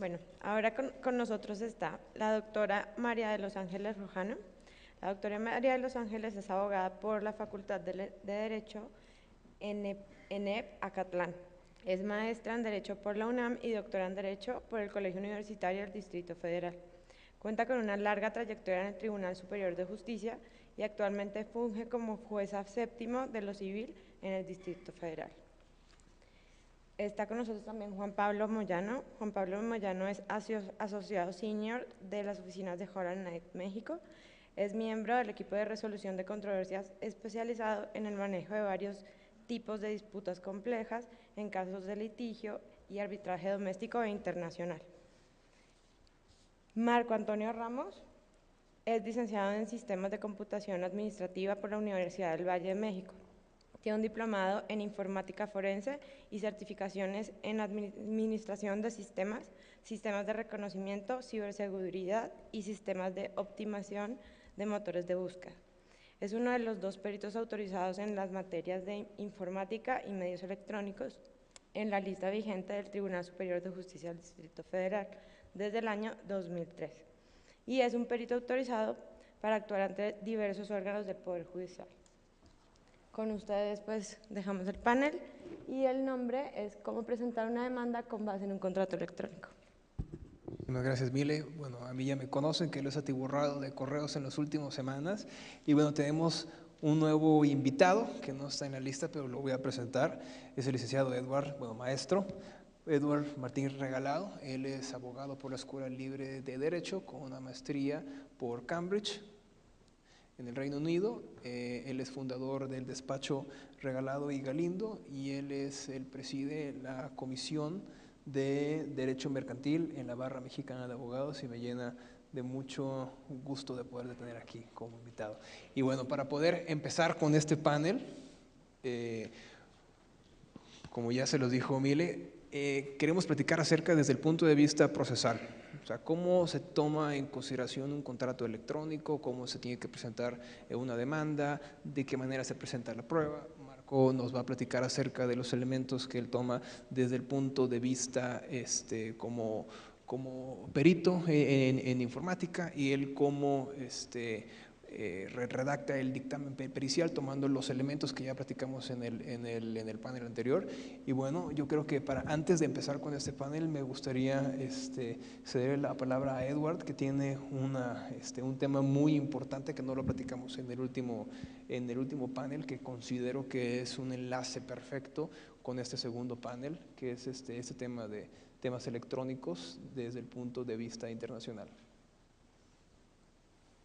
Bueno, ahora con nosotros está la doctora María de los Ángeles Rojano. La doctora María de los Ángeles es abogada por la Facultad de Derecho ENEP Acatlán. Es maestra en Derecho por la UNAM y doctora en Derecho por el Colegio Universitario del Distrito Federal. Cuenta con una larga trayectoria en el Tribunal Superior de Justicia y actualmente funge como jueza séptimo de lo civil en el Distrito Federal. Está con nosotros también Juan Pablo Moyano. Juan Pablo Moyano es asociado senior de las oficinas de Holland Knight, México. Es miembro del equipo de resolución de controversias especializado en el manejo de varios tipos de disputas complejas en casos de litigio y arbitraje doméstico e internacional. Marco Antonio Ramos es licenciado en Sistemas de Computación Administrativa por la Universidad del Valle de México. Tiene un diplomado en Informática Forense y certificaciones en Administración de Sistemas, Sistemas de Reconocimiento, Ciberseguridad y Sistemas de Optimización de Motores de Búsqueda. Es uno de los 2 peritos autorizados en las materias de Informática y Medios Electrónicos en la lista vigente del Tribunal Superior de Justicia del Distrito Federal desde el año 2003. Y es un perito autorizado para actuar ante diversos órganos del Poder Judicial. Con ustedes pues dejamos el panel y el nombre es cómo presentar una demanda con base en un contrato electrónico. Muchas gracias, Mile. Bueno, a mí ya me conocen que los he atiborrado de correos en las últimas semanas y bueno, tenemos un nuevo invitado que no está en la lista, pero lo voy a presentar. Es el licenciado Edward, maestro, Edward Martín Regalado. Él es abogado por la Escuela Libre de Derecho con una maestría por Cambridge, en el Reino Unido. Él es fundador del despacho Regalado y Galindo y él preside la Comisión de Derecho Mercantil en la Barra Mexicana de Abogados y me llena de mucho gusto de poder tener aquí como invitado. Y bueno, para poder empezar con este panel, como ya se los dijo Mile, queremos platicar acerca desde el punto de vista procesal. O sea, cómo se toma en consideración un contrato electrónico, cómo se tiene que presentar una demanda, de qué manera se presenta la prueba. Marco nos va a platicar acerca de los elementos que él toma desde el punto de vista como perito en informática y él como redacta el dictamen pericial tomando los elementos que ya platicamos en el panel anterior. Y bueno, yo creo que antes de empezar con este panel me gustaría ceder la palabra a Edward, que tiene un tema muy importante que no lo platicamos en el último panel, que considero que es un enlace perfecto con este segundo panel, que es este tema de temas electrónicos desde el punto de vista internacional.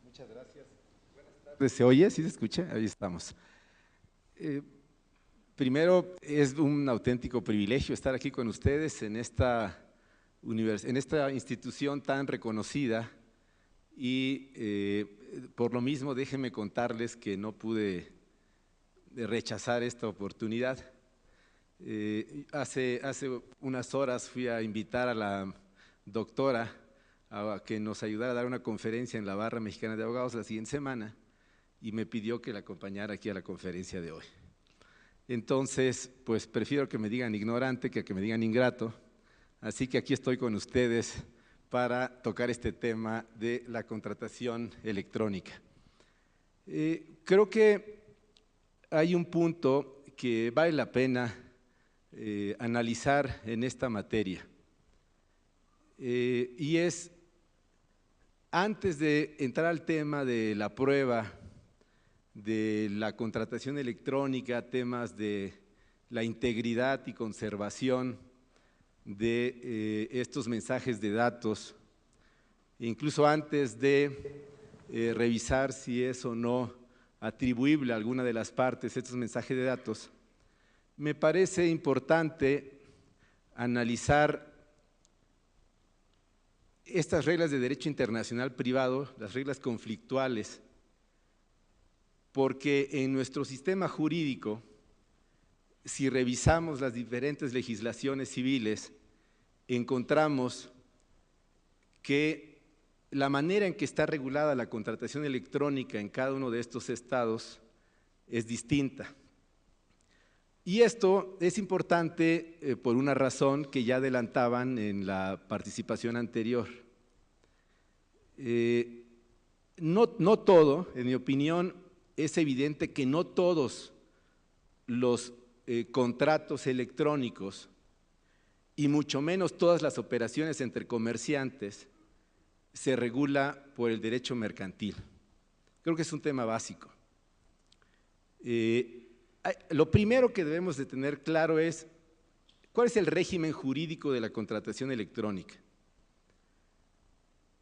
Muchas gracias. ¿Se oye? ¿Sí se escucha? Ahí estamos. Primero, es un auténtico privilegio estar aquí con ustedes en esta institución tan reconocida y por lo mismo déjenme contarles que no pude rechazar esta oportunidad. Hace unas horas fui a invitar a la doctora a que nos ayudara a dar una conferencia en la Barra Mexicana de Abogados la siguiente semana y me pidió que la acompañara aquí a la conferencia de hoy. Entonces, pues prefiero que me digan ignorante que me digan ingrato, así que aquí estoy con ustedes para tocar este tema de la contratación electrónica. Creo que hay un punto que vale la pena analizar en esta materia y es, antes de entrar al tema de la prueba de la contratación electrónica, temas de la integridad y conservación de estos mensajes de datos, incluso antes de revisar si es o no atribuible a alguna de las partes estos mensajes de datos, me parece importante analizar estas reglas de derecho internacional privado, las reglas conflictuales, porque en nuestro sistema jurídico, si revisamos las diferentes legislaciones civiles, encontramos que la manera en que está regulada la contratación electrónica en cada uno de estos estados es distinta. Y esto es importante por una razón que ya adelantaban en la participación anterior. No todo, en mi opinión, es evidente que no todos los contratos electrónicos y mucho menos todas las operaciones entre comerciantes se regula por el derecho mercantil. Creo que es un tema básico. Lo primero que debemos de tener claro es cuál es el régimen jurídico de la contratación electrónica.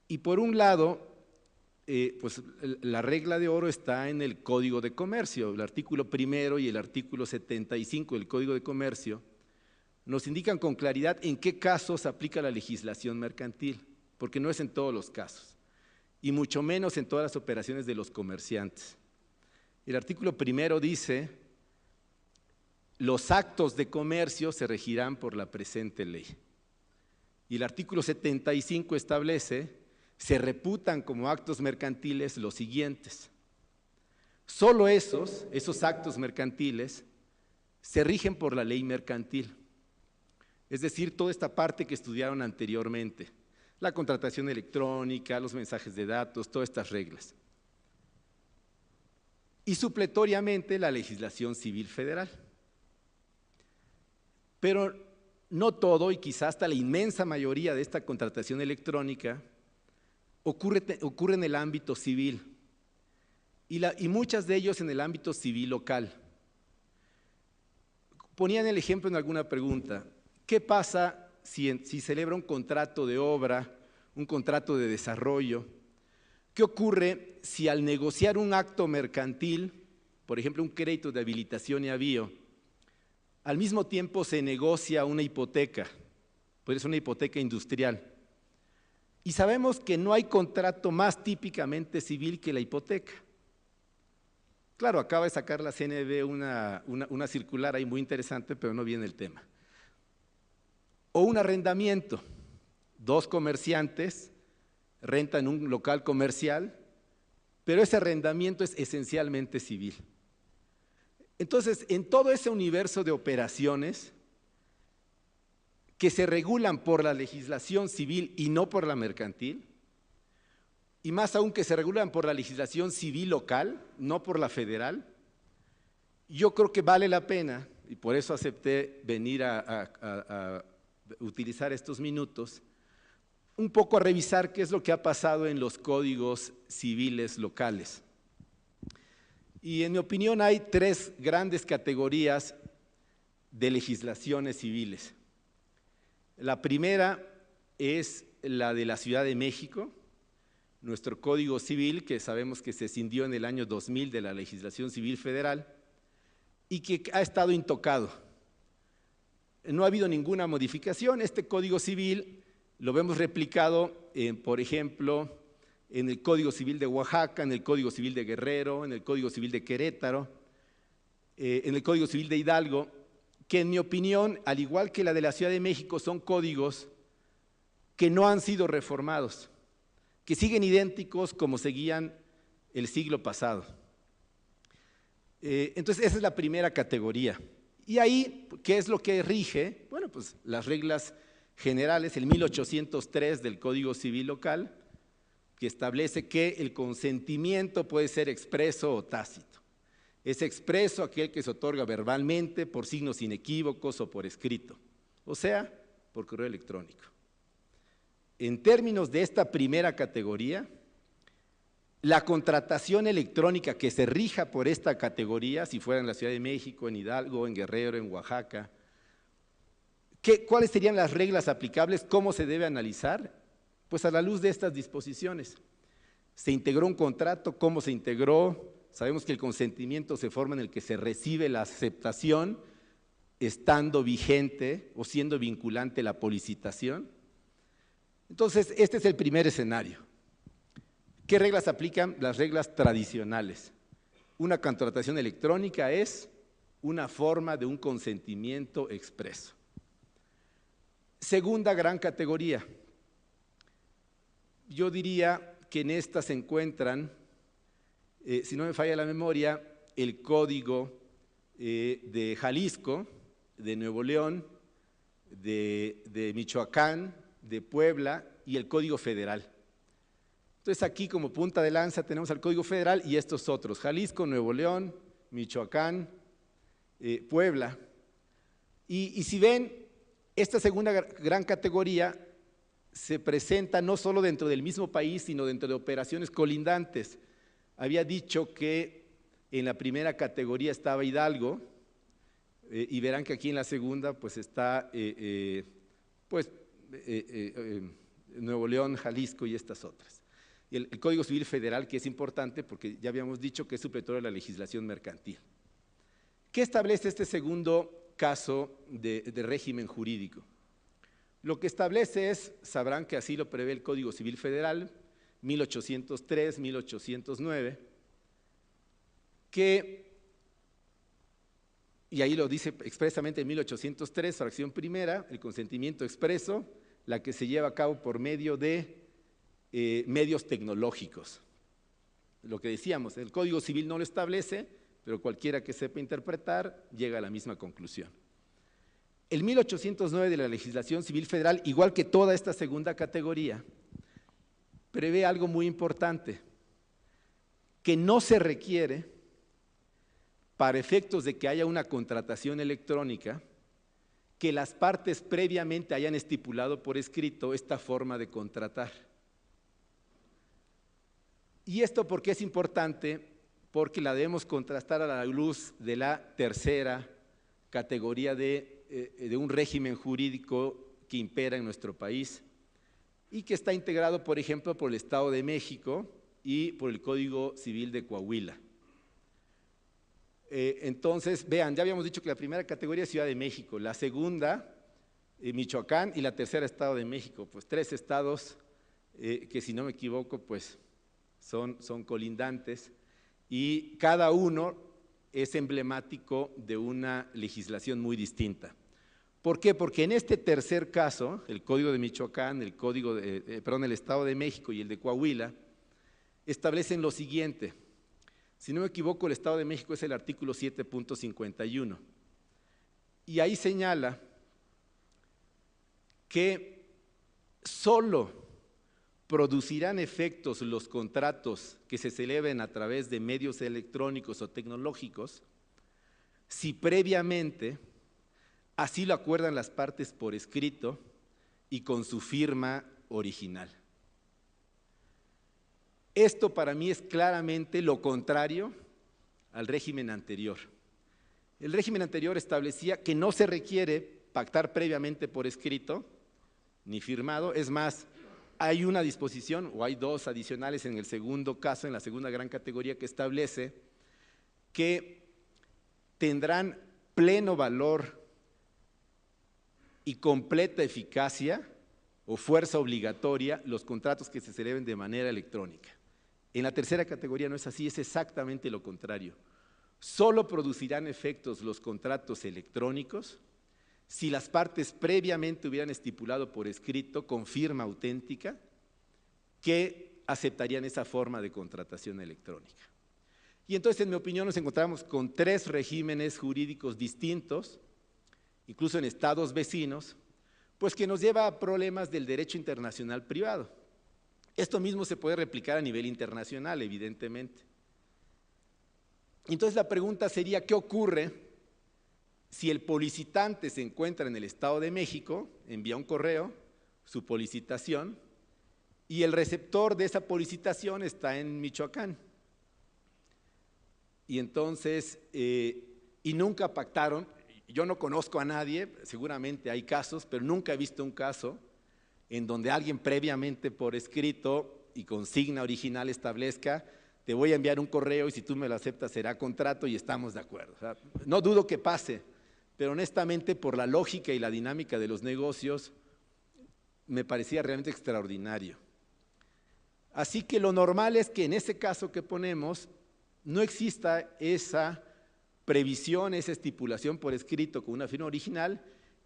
Y por un lado, pues la regla de oro está en el Código de Comercio. El artículo 1 y el artículo 75 del Código de Comercio nos indican con claridad en qué casos aplica la legislación mercantil, porque no es en todos los casos, y mucho menos en todas las operaciones de los comerciantes. El artículo 1 dice: los actos de comercio se regirán por la presente ley. Y el artículo 75 establece: se reputan como actos mercantiles los siguientes. Solo esos actos mercantiles se rigen por la ley mercantil. Es decir, toda esta parte que estudiaron anteriormente, la contratación electrónica, los mensajes de datos, todas estas reglas. Y supletoriamente la legislación civil federal. Pero no todo, y quizás hasta la inmensa mayoría de esta contratación electrónica, ocurre en el ámbito civil, y muchas de ellos en el ámbito civil local. Ponían el ejemplo en alguna pregunta: ¿qué pasa si celebra un contrato de obra, un contrato de desarrollo? ¿Qué ocurre si al negociar un acto mercantil, por ejemplo un crédito de habilitación y avío, al mismo tiempo se negocia una hipoteca, puede ser una hipoteca industrial? Y sabemos que no hay contrato más típicamente civil que la hipoteca. Claro, acaba de sacar la CNB una circular ahí muy interesante, pero no viene el tema. O un arrendamiento: dos comerciantes rentan un local comercial, pero ese arrendamiento es esencialmente civil. Entonces, en todo ese universo de operaciones que se regulan por la legislación civil y no por la mercantil, y más aún que se regulan por la legislación civil local, no por la federal, yo creo que vale la pena, y por eso acepté venir a utilizar estos minutos, un poco a revisar qué es lo que ha pasado en los códigos civiles locales. Y en mi opinión hay tres grandes categorías de legislaciones civiles. La primera es la de la Ciudad de México, nuestro Código Civil, que sabemos que se escindió en el año 2000 de la legislación civil federal y que ha estado intocado. No ha habido ninguna modificación. Este Código Civil lo vemos replicado, por ejemplo, en el Código Civil de Oaxaca, en el Código Civil de Guerrero, en el Código Civil de Querétaro, en el Código Civil de Hidalgo, que en mi opinión, al igual que la de la Ciudad de México, son códigos que no han sido reformados, que siguen idénticos como seguían el siglo pasado. Entonces, esa es la primera categoría. Y ahí, ¿qué es lo que rige? Bueno, pues las reglas generales, el 1803 del Código Civil Local, que establece que el consentimiento puede ser expreso o tácito. Es expreso aquel que se otorga verbalmente, por signos inequívocos o por escrito, o sea, por correo electrónico. En términos de esta primera categoría, la contratación electrónica que se rija por esta categoría, si fuera en la Ciudad de México, en Hidalgo, en Guerrero, en Oaxaca, ¿cuáles serían las reglas aplicables? ¿Cómo se debe analizar? Pues a la luz de estas disposiciones. ¿Se integró un contrato? ¿Cómo se integró? Sabemos que el consentimiento se forma en el que se recibe la aceptación, estando vigente o siendo vinculante la policitación. Entonces, este es el primer escenario. ¿Qué reglas aplican? Las reglas tradicionales. Una contratación electrónica es una forma de un consentimiento expreso. Segunda gran categoría. Yo diría que en esta se encuentran, si no me falla la memoria, el Código de Jalisco, de Nuevo León, de Michoacán, de Puebla y el Código Federal. Entonces aquí como punta de lanza tenemos al Código Federal y estos otros, Jalisco, Nuevo León, Michoacán, Puebla. Y si ven, esta segunda gran categoría se presenta no solo dentro del mismo país, sino dentro de operaciones colindantes. Había dicho que en la primera categoría estaba Hidalgo, y verán que aquí en la segunda pues está Nuevo León, Jalisco y estas otras. El Código Civil Federal, que es importante porque ya habíamos dicho que es supletorio de la legislación mercantil. ¿Qué establece este segundo caso de régimen jurídico? Lo que establece es, sabrán que así lo prevé el Código Civil Federal, 1803, 1809, y ahí lo dice expresamente en 1803, fracción primera, el consentimiento expreso, la que se lleva a cabo por medio de medios tecnológicos. Lo que decíamos, el Código Civil no lo establece, pero cualquiera que sepa interpretar llega a la misma conclusión. El 1809 de la legislación civil federal, igual que toda esta segunda categoría, prevé algo muy importante, que no se requiere para efectos de que haya una contratación electrónica, que las partes previamente hayan estipulado por escrito esta forma de contratar. ¿Y esto por qué es importante? Porque la debemos contrastar a la luz de la tercera categoría de un régimen jurídico que impera en nuestro país y que está integrado, por ejemplo, por el Estado de México y por el Código Civil de Coahuila. Entonces, vean, ya habíamos dicho que la primera categoría es Ciudad de México, la segunda Michoacán y la tercera Estado de México, pues 3 estados que si no me equivoco pues son colindantes y cada uno es emblemático de una legislación muy distinta. ¿Por qué? Porque en este tercer caso, el Código de Michoacán, el Estado de México y el de Coahuila, establecen lo siguiente. Si no me equivoco, el Estado de México es el artículo 7.51 y ahí señala que solo producirán efectos los contratos que se celebren a través de medios electrónicos o tecnológicos si previamente así lo acuerdan las partes por escrito y con su firma original. Esto para mí es claramente lo contrario al régimen anterior. El régimen anterior establecía que no se requiere pactar previamente por escrito ni firmado, es más, hay una disposición o hay 2 adicionales en el segundo caso, en la segunda gran categoría que establece que tendrán pleno valor y completa eficacia o fuerza obligatoria los contratos que se celebren de manera electrónica. En la tercera categoría no es así, es exactamente lo contrario. Solo producirán efectos los contratos electrónicos si las partes previamente hubieran estipulado por escrito con firma auténtica que aceptarían esa forma de contratación electrónica. Y entonces, en mi opinión, nos encontramos con 3 regímenes jurídicos distintos, incluso en estados vecinos, pues que nos lleva a problemas del derecho internacional privado. Esto mismo se puede replicar a nivel internacional, evidentemente. Entonces la pregunta sería, ¿qué ocurre si el policitante se encuentra en el Estado de México, envía un correo, su policitación, y el receptor de esa policitación está en Michoacán? Y entonces, y nunca pactaron, yo no conozco a nadie, seguramente hay casos, pero nunca he visto un caso en donde alguien previamente por escrito y con signa original establezca, te voy a enviar un correo y si tú me lo aceptas será contrato y estamos de acuerdo. O sea, no dudo que pase, pero honestamente por la lógica y la dinámica de los negocios me parecía realmente extraordinario. Así que lo normal es que en ese caso que ponemos no exista esa previsión, esa estipulación por escrito con una firma original.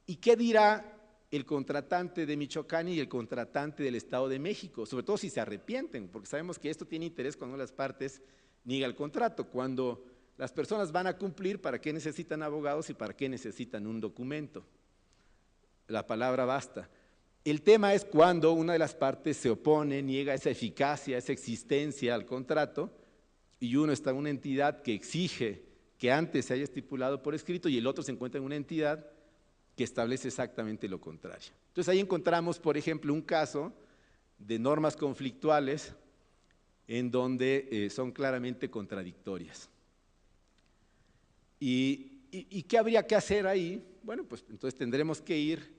¿Y qué dirá el contratante de Michoacán y el contratante del Estado de México? Sobre todo si se arrepienten, porque sabemos que esto tiene interés cuando las partes niegan el contrato. Cuando las personas van a cumplir, ¿para qué necesitan abogados y para qué necesitan un documento? La palabra basta. El tema es cuando una de las partes se opone, niega esa eficacia, esa existencia al contrato, y uno está en una entidad que exige que antes se haya estipulado por escrito y el otro se encuentra en una entidad que establece exactamente lo contrario. Entonces ahí encontramos, por ejemplo, un caso de normas conflictuales en donde son claramente contradictorias. ¿Y qué habría que hacer ahí? Bueno, pues entonces tendremos que ir,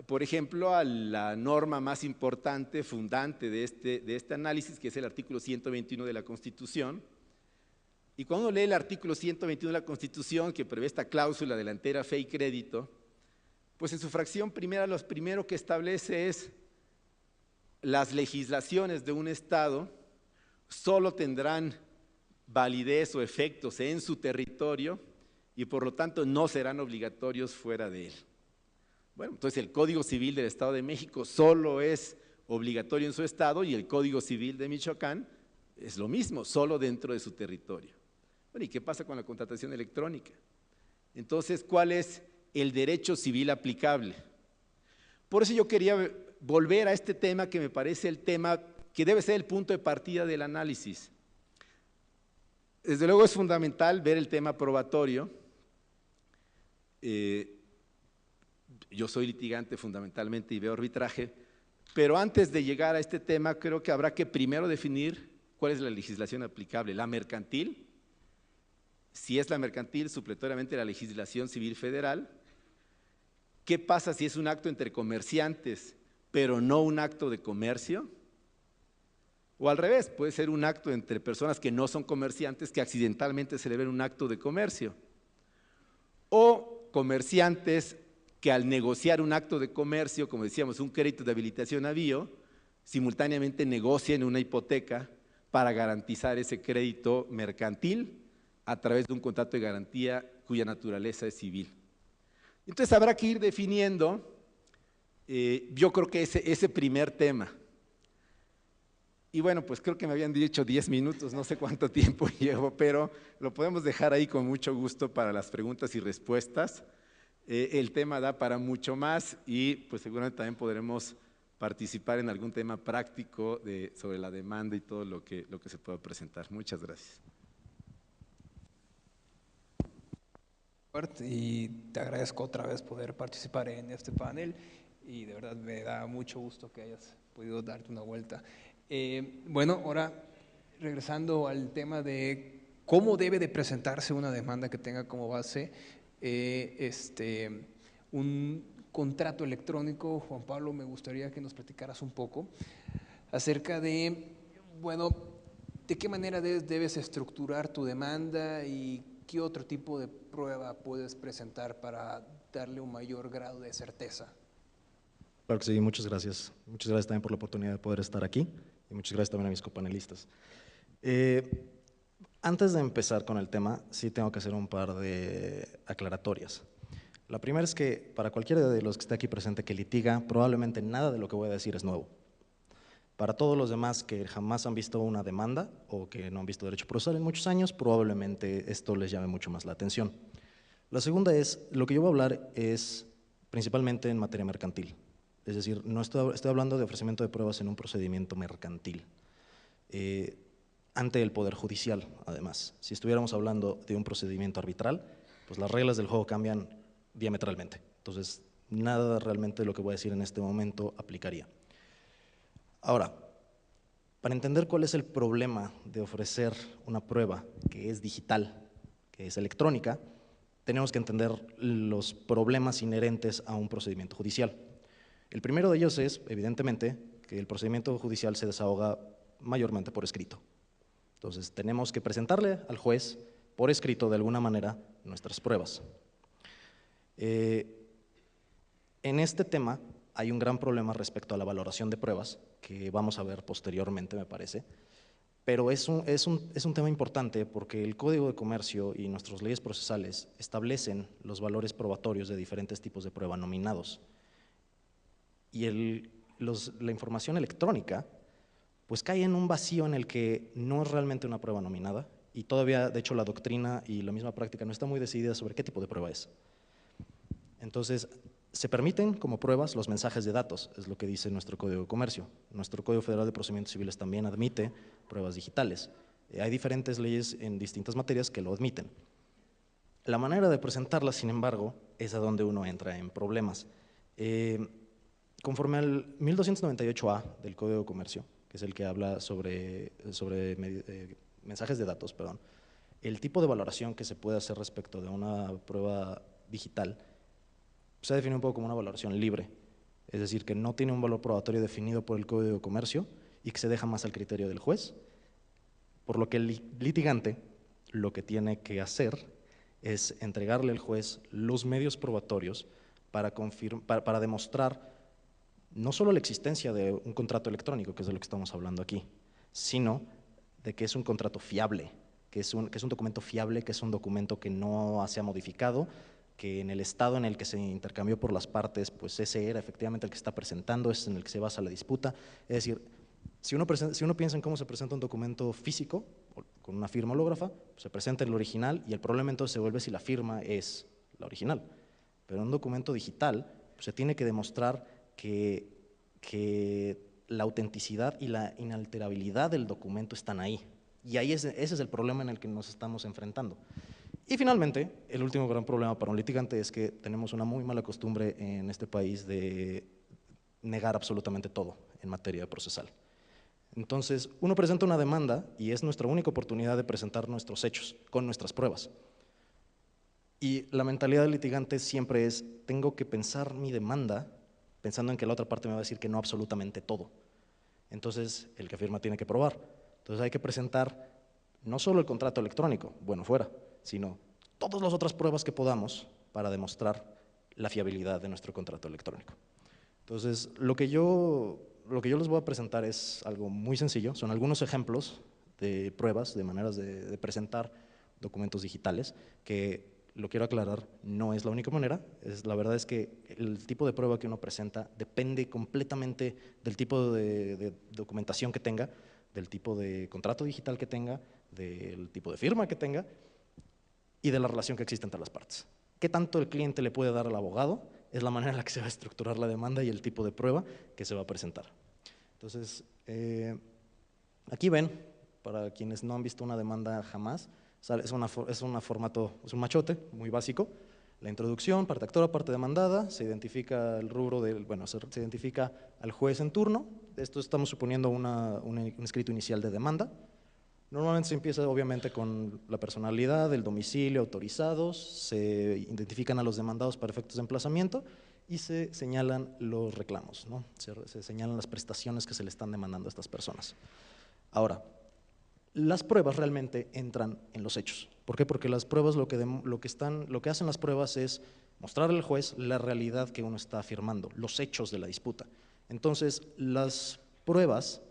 por ejemplo, a la norma más importante, fundante de este análisis, que es el artículo 121 de la Constitución. Y cuando uno lee el artículo 121 de la Constitución, que prevé esta cláusula delantera, fe y crédito, pues en su fracción primera, lo primero que establece es las legislaciones de un Estado solo tendrán validez o efectos en su territorio y por lo tanto no serán obligatorios fuera de él. Bueno, entonces el Código Civil del Estado de México solo es obligatorio en su estado y el Código Civil de Michoacán es lo mismo, solo dentro de su territorio. Bueno, ¿y qué pasa con la contratación electrónica? Entonces, ¿cuál es el derecho civil aplicable? Por eso yo quería volver a este tema que me parece el tema que debe ser el punto de partida del análisis. Desde luego es fundamental ver el tema probatorio. Yo soy litigante fundamentalmente y veo arbitraje, pero antes de llegar a este tema creo que habrá que primero definir cuál es la legislación aplicable. La mercantil, si es la mercantil, supletoriamente la legislación civil federal. ¿Qué pasa si es un acto entre comerciantes, pero no un acto de comercio? O al revés, puede ser un acto entre personas que no son comerciantes que accidentalmente celebran un acto de comercio. O comerciantes que al negociar un acto de comercio, como decíamos, un crédito de habilitación a bio, simultáneamente negocian una hipoteca para garantizar ese crédito mercantil a través de un contrato de garantía cuya naturaleza es civil. Entonces habrá que ir definiendo, yo creo que ese primer tema. Y bueno, pues creo que me habían dicho 10 minutos, no sé cuánto tiempo llevo, pero lo podemos dejar ahí con mucho gusto para las preguntas y respuestas. El tema da para mucho más y pues seguramente también podremos participar en algún tema práctico sobre la demanda y todo lo que se pueda presentar. Muchas gracias. Y te agradezco otra vez poder participar en este panel y de verdad me da mucho gusto que hayas podido darte una vuelta. Bueno, ahora regresando al tema de cómo debe de presentarse una demanda que tenga como base un contrato electrónico. Juan Pablo, me gustaría que nos platicaras un poco acerca de, bueno, de qué manera debes estructurar tu demanda y qué otro tipo de prueba puedes presentar para darle un mayor grado de certeza. Claro que sí, muchas gracias. Muchas gracias también por la oportunidad de poder estar aquí y muchas gracias también a mis copanelistas. Antes de empezar con el tema, sí tengo que hacer un par de aclaratorias. La primera es que para cualquiera de los que esté aquí presente que litiga, probablemente nada de lo que voy a decir es nuevo. Para todos los demás que jamás han visto una demanda o que no han visto derecho procesal en muchos años, probablemente esto les llame mucho más la atención. La segunda es, lo que yo voy a hablar es principalmente en materia mercantil. Es decir, no estoy hablando de ofrecimiento de pruebas en un procedimiento mercantil, ante el Poder Judicial, además. Si estuviéramos hablando de un procedimiento arbitral, pues las reglas del juego cambian diametralmente. Entonces, nada realmente de lo que voy a decir en este momento aplicaría. Ahora, para entender cuál es el problema de ofrecer una prueba que es digital, que es electrónica, tenemos que entender los problemas inherentes a un procedimiento judicial. El primero de ellos es, evidentemente, que el procedimiento judicial se desahoga mayormente por escrito. Entonces, tenemos que presentarle al juez por escrito, de alguna manera, nuestras pruebas. En este tema hay un gran problema respecto a la valoración de pruebas, que vamos a ver posteriormente, me parece, pero es un tema importante porque el Código de Comercio y nuestras leyes procesales establecen los valores probatorios de diferentes tipos de prueba nominados. Y la información electrónica pues cae en un vacío en el que no es realmente una prueba nominada Y todavía, de hecho, la doctrina y la misma práctica no está muy decidida sobre qué tipo de prueba es. Entonces, se permiten como pruebas los mensajes de datos, es lo que dice nuestro Código de Comercio. Nuestro Código Federal de Procedimientos Civiles también admite pruebas digitales. Hay diferentes leyes en distintas materias que lo admiten. La manera de presentarlas, sin embargo, es a donde uno entra en problemas. Conforme al 1298A del Código de Comercio, que es el que habla sobre mensajes de datos, perdón, el tipo de valoración que se puede hacer respecto de una prueba digital se define un poco como una valoración libre, es decir, que no tiene un valor probatorio definido por el Código de Comercio y que se deja más al criterio del juez, por lo que el litigante lo que tiene que hacer es entregarle al juez los medios probatorios para demostrar no solo la existencia de un contrato electrónico, que es de lo que estamos hablando aquí, sino de que es un contrato fiable, que es un documento fiable, que es un documento que no se ha modificado, que en el estado en el que se intercambió por las partes, pues ese era efectivamente el que está presentando, es en el que se basa la disputa. Es decir, si uno piensa en cómo se presenta un documento físico, con una firma hológrafa, pues se presenta el original y el problema entonces se vuelve si la firma es la original. Pero en un documento digital, pues se tiene que demostrar que la autenticidad y la inalterabilidad del documento están ahí. Y ahí ese es el problema en el que nos estamos enfrentando. Y finalmente, el último gran problema para un litigante es que tenemos una muy mala costumbre en este país de negar absolutamente todo en materia procesal. Entonces, uno presenta una demanda y es nuestra única oportunidad de presentar nuestros hechos con nuestras pruebas. Y la mentalidad del litigante siempre es, tengo que pensar mi demanda pensando en que la otra parte me va a decir que no absolutamente todo. Entonces, el que firma tiene que probar. Entonces, hay que presentar no solo el contrato electrónico, bueno, fuera, sino todas las otras pruebas que podamos para demostrar la fiabilidad de nuestro contrato electrónico. Entonces, lo que yo les voy a presentar es algo muy sencillo, son algunos ejemplos de pruebas, de maneras de presentar documentos digitales, que lo quiero aclarar, no es la única manera, la verdad es que el tipo de prueba que uno presenta depende completamente del tipo de documentación que tenga, del tipo de contrato digital que tenga, del tipo de firma que tenga y de la relación que existe entre las partes. ¿Qué tanto el cliente le puede dar al abogado? Es la manera en la que se va a estructurar la demanda y el tipo de prueba que se va a presentar. Entonces, aquí ven, para quienes no han visto una demanda jamás, es un formato, es un machote muy básico. La introducción, parte actora, parte demandada, se identifica el rubro se identifica al juez en turno. Esto estamos suponiendo un escrito inicial de demanda. Normalmente se empieza obviamente con la personalidad, el domicilio, autorizados, se identifican a los demandados para efectos de emplazamiento y se señalan los reclamos, ¿no? Se señalan las prestaciones que se le están demandando a estas personas. Ahora, las pruebas realmente entran en los hechos. ¿Por qué? Porque las pruebas lo que hacen las pruebas es mostrarle al juez la realidad que uno está afirmando, los hechos de la disputa. Entonces, las pruebas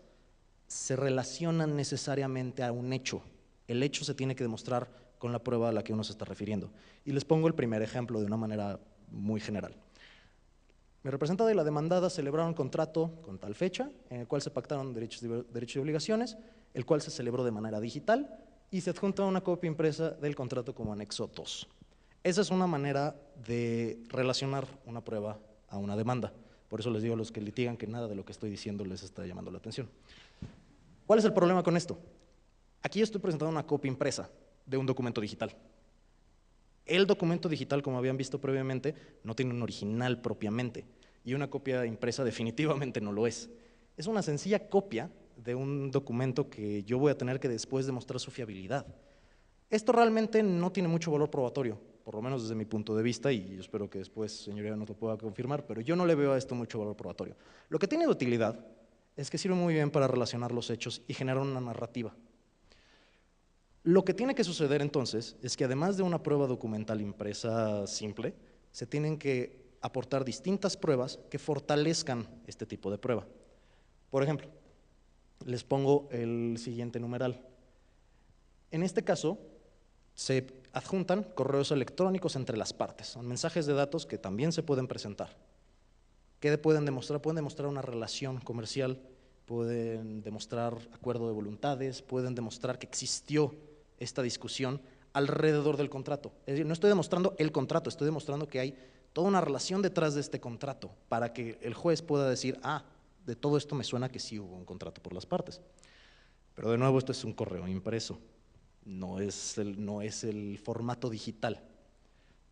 se relacionan necesariamente a un hecho. El hecho se tiene que demostrar con la prueba a la que uno se está refiriendo. Y les pongo el primer ejemplo de una manera muy general. Mi representado y la demandada celebraron un contrato con tal fecha, en el cual se pactaron derechos y obligaciones, el cual se celebró de manera digital y se adjunta una copia impresa del contrato como anexo 2. Esa es una manera de relacionar una prueba a una demanda. Por eso les digo a los que litigan que nada de lo que estoy diciendo les está llamando la atención. ¿Cuál es el problema con esto? Aquí estoy presentando una copia impresa de un documento digital. El documento digital, como habían visto previamente, no tiene un original propiamente y una copia impresa definitivamente no lo es. Es una sencilla copia de un documento que yo voy a tener que después demostrar su fiabilidad. Esto realmente no tiene mucho valor probatorio, por lo menos desde mi punto de vista, y yo espero que después, señoría, nos lo pueda confirmar, pero yo no le veo a esto mucho valor probatorio. Lo que tiene de utilidad es que sirve muy bien para relacionar los hechos y generar una narrativa. Lo que tiene que suceder entonces es que además de una prueba documental impresa simple, se tienen que aportar distintas pruebas que fortalezcan este tipo de prueba. Por ejemplo, les pongo el siguiente numeral. En este caso, se adjuntan correos electrónicos entre las partes, son mensajes de datos que también se pueden presentar. ¿Qué pueden demostrar? Pueden demostrar una relación comercial, pueden demostrar acuerdo de voluntades, pueden demostrar que existió esta discusión alrededor del contrato. Es decir, no estoy demostrando el contrato, estoy demostrando que hay toda una relación detrás de este contrato para que el juez pueda decir, ah, de todo esto me suena que sí hubo un contrato por las partes. Pero de nuevo, esto es un correo impreso, no es el formato digital.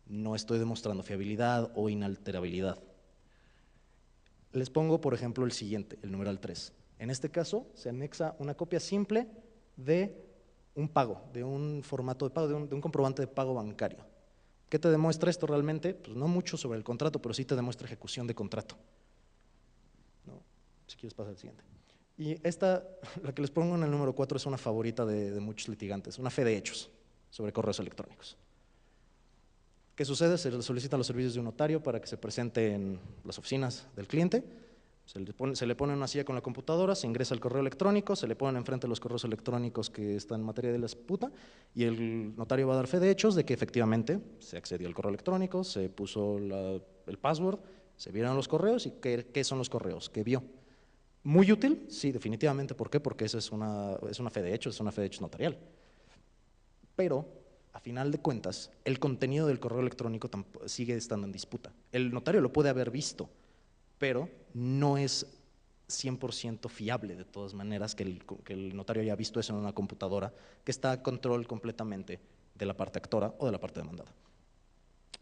No estoy demostrando fiabilidad o inalterabilidad. Les pongo, por ejemplo, el siguiente, el numeral 3. En este caso, se anexa una copia simple de un pago, de un formato de pago, de un comprobante de pago bancario. ¿Qué te demuestra esto realmente? Pues no mucho sobre el contrato, pero sí te demuestra ejecución de contrato. ¿No? Si quieres pasar al siguiente. Y esta, la que les pongo en el número 4, es una favorita de muchos litigantes, una fe de hechos sobre correos electrónicos. ¿Qué sucede? Se le solicitan los servicios de un notario para que se presente en las oficinas del cliente, se le pone una silla con la computadora, se ingresa el correo electrónico, se le ponen enfrente los correos electrónicos que están en materia de la disputa y el notario va a dar fe de hechos de que efectivamente se accedió al correo electrónico, se puso el password, se vieron los correos y qué son los correos, qué vio. ¿Muy útil? Sí, definitivamente. ¿Por qué? Porque esa es una fe de hechos, es una fe de hechos notarial. Pero, a final de cuentas, el contenido del correo electrónico sigue estando en disputa. El notario lo puede haber visto, pero no es 100% fiable de todas maneras que el notario haya visto eso en una computadora que está a control completamente de la parte actora o de la parte demandada.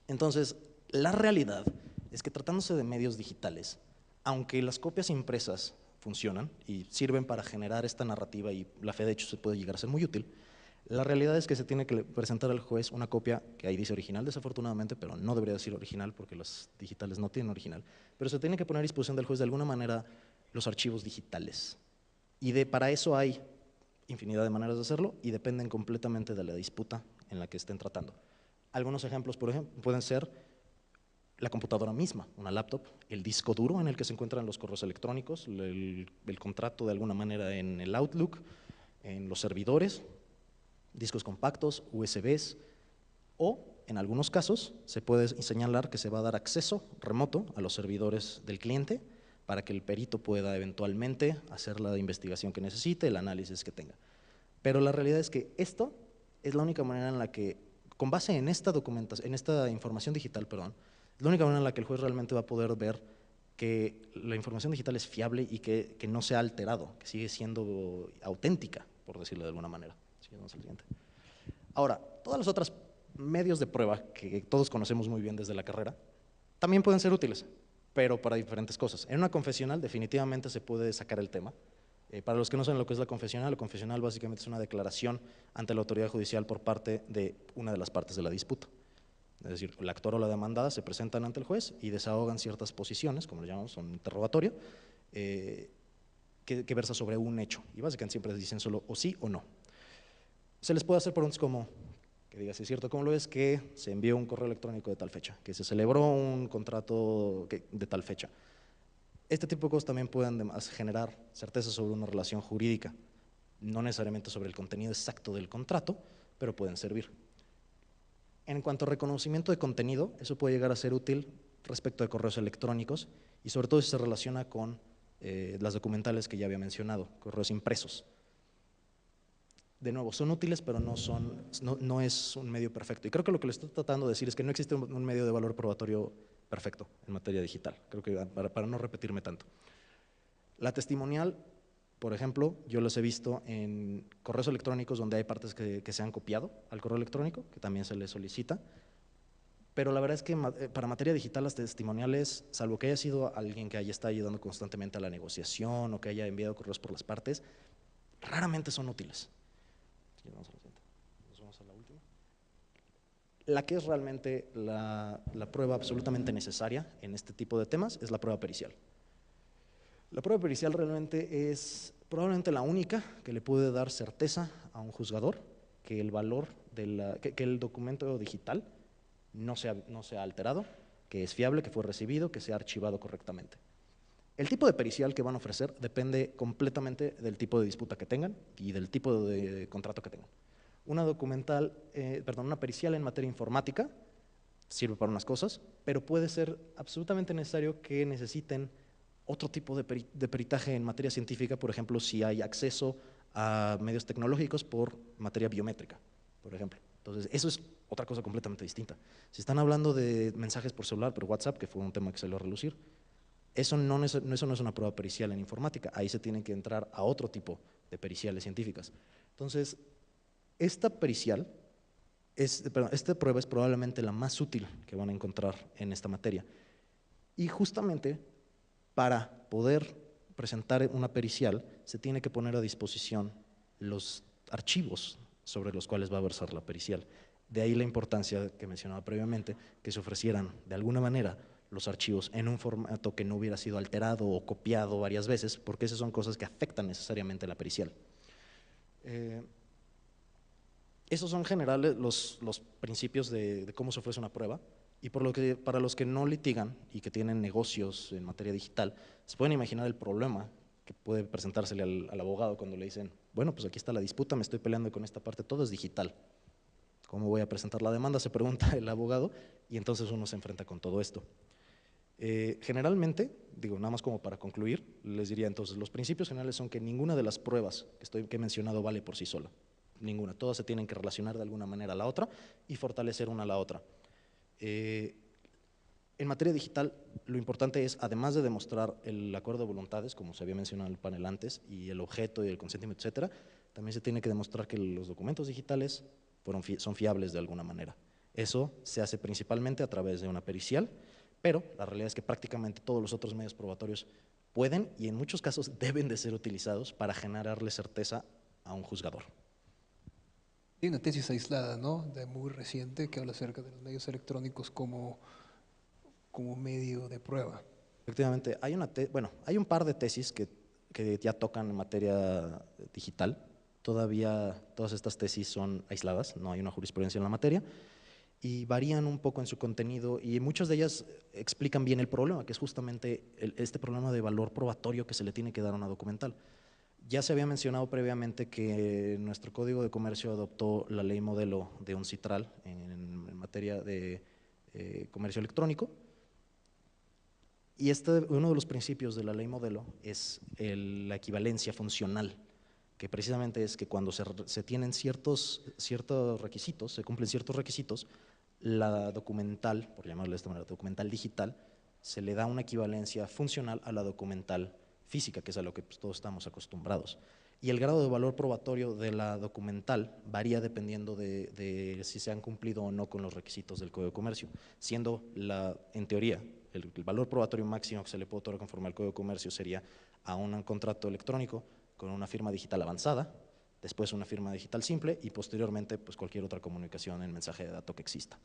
Entonces, la realidad es que tratándose de medios digitales, aunque las copias impresas funcionan y sirven para generar esta narrativa y la fe de hecho se puede llegar a ser muy útil, la realidad es que se tiene que presentar al juez una copia que ahí dice original desafortunadamente, pero no debería decir original porque los digitales no tienen original, pero se tiene que poner a disposición del juez de alguna manera los archivos digitales. Y para eso hay infinidad de maneras de hacerlo y dependen completamente de la disputa en la que estén tratando. Algunos ejemplos, por ejemplo, pueden ser la computadora misma, una laptop, el disco duro en el que se encuentran los correos electrónicos, el contrato de alguna manera en el Outlook, en los servidores, discos compactos, USBs, o en algunos casos se puede señalar que se va a dar acceso remoto a los servidores del cliente para que el perito pueda eventualmente hacer la investigación que necesite, el análisis que tenga. Pero la realidad es que esto es la única manera en la que, con base en esta documentación, en esta información digital, perdón, es la única manera en la que el juez realmente va a poder ver que la información digital es fiable y que no se ha alterado, que sigue siendo auténtica, por decirlo de alguna manera. Vamos al siguiente. Ahora, todos los otros medios de prueba que todos conocemos muy bien desde la carrera también pueden ser útiles, pero para diferentes cosas. En una confesional definitivamente se puede sacar el tema. Para los que no saben lo que es la confesional básicamente es una declaración ante la autoridad judicial por parte de una de las partes de la disputa. Es decir, el actor o la demandada se presentan ante el juez y desahogan ciertas posiciones, como lo llamamos, un interrogatorio, que versa sobre un hecho. Y básicamente siempre dicen solo o sí o no. Se les puede hacer preguntas como, que diga si es cierto, ¿cómo lo es que se envió un correo electrónico de tal fecha? Que se celebró un contrato de tal fecha. Este tipo de cosas también pueden generar certeza sobre una relación jurídica, no necesariamente sobre el contenido exacto del contrato, pero pueden servir. En cuanto a reconocimiento de contenido, eso puede llegar a ser útil respecto de correos electrónicos y sobre todo si se relaciona con las documentales que ya había mencionado, correos impresos. De nuevo, son útiles, pero no es un medio perfecto. Y creo que lo que le estoy tratando de decir es que no existe un medio de valor probatorio perfecto en materia digital. Creo que para no repetirme tanto. La testimonial, por ejemplo, yo los he visto en correos electrónicos donde hay partes que se han copiado al correo electrónico, que también se les solicita. Pero la verdad es que para materia digital las testimoniales, salvo que haya sido alguien que está ayudando constantemente a la negociación o que haya enviado correos por las partes, raramente son útiles. Vamos a la siguiente. Nos vamos a la última. La que es realmente la prueba absolutamente necesaria en este tipo de temas es la prueba pericial. La prueba pericial realmente es probablemente la única que le puede dar certeza a un juzgador que el valor que el documento digital no se ha alterado, que es fiable, que fue recibido, que se ha archivado correctamente. El tipo de pericial que van a ofrecer depende completamente del tipo de disputa que tengan y del tipo de contrato que tengan. Una pericial en materia informática sirve para unas cosas, pero puede ser absolutamente necesario que necesiten otro tipo de peritaje en materia científica, por ejemplo, si hay acceso a medios tecnológicos por materia biométrica. por ejemplo. Entonces, eso es otra cosa completamente distinta. Si están hablando de mensajes por celular, por WhatsApp, que fue un tema que salió a relucir, eso no es una prueba pericial en informática, ahí se tienen que entrar a otro tipo de periciales científicas. Entonces, esta prueba es probablemente la más útil que van a encontrar en esta materia. Y justamente para poder presentar una pericial, se tiene que poner a disposición los archivos sobre los cuales va a versar la pericial. De ahí la importancia que mencionaba previamente, que se ofrecieran de alguna manera los archivos en un formato que no hubiera sido alterado o copiado varias veces, porque esas son cosas que afectan necesariamente la pericial. Esos son generales los principios de cómo se ofrece una prueba, y para los que no litigan y que tienen negocios en materia digital, se pueden imaginar el problema que puede presentársele al abogado cuando le dicen, bueno, pues aquí está la disputa, me estoy peleando con esta parte, todo es digital. ¿Cómo voy a presentar la demanda? Se pregunta el abogado, y entonces uno se enfrenta con todo esto. Generalmente, digo, nada más como para concluir, les diría entonces, los principios generales son que ninguna de las pruebas que he mencionado vale por sí sola, ninguna, todas se tienen que relacionar de alguna manera a la otra y fortalecer una a la otra. En materia digital, lo importante es, además de demostrar el acuerdo de voluntades, como se había mencionado en el panel antes, y el objeto y el consentimiento, etcétera, también se tiene que demostrar que los documentos digitales son fiables de alguna manera. Eso se hace principalmente a través de una pericial, pero la realidad es que prácticamente todos los otros medios probatorios pueden y en muchos casos deben de ser utilizados para generarle certeza a un juzgador. Hay una tesis aislada, ¿no?, de muy reciente, que habla acerca de los medios electrónicos como medio de prueba. Efectivamente, hay un par de tesis que ya tocan en materia digital. Todavía todas estas tesis son aisladas, no hay una jurisprudencia en la materia, y varían un poco en su contenido, y muchas de ellas explican bien el problema, que es justamente este problema de valor probatorio que se le tiene que dar a una documental. Ya se había mencionado previamente que nuestro Código de Comercio adoptó la ley modelo de UNCITRAL en materia de comercio electrónico, y uno de los principios de la ley modelo es la equivalencia funcional, que precisamente es que cuando se tienen ciertos requisitos, se cumplen ciertos requisitos, la documental, por llamarle de esta manera, documental digital, se le da una equivalencia funcional a la documental física, que es a lo que todos estamos acostumbrados. Y el grado de valor probatorio de la documental varía dependiendo de si se han cumplido o no con los requisitos del Código de Comercio, siendo en teoría, el valor probatorio máximo que se le puede otorgar conforme al Código de Comercio sería a un contrato electrónico con una firma digital avanzada, después una firma digital simple y posteriormente pues cualquier otra comunicación en mensaje de datos que exista.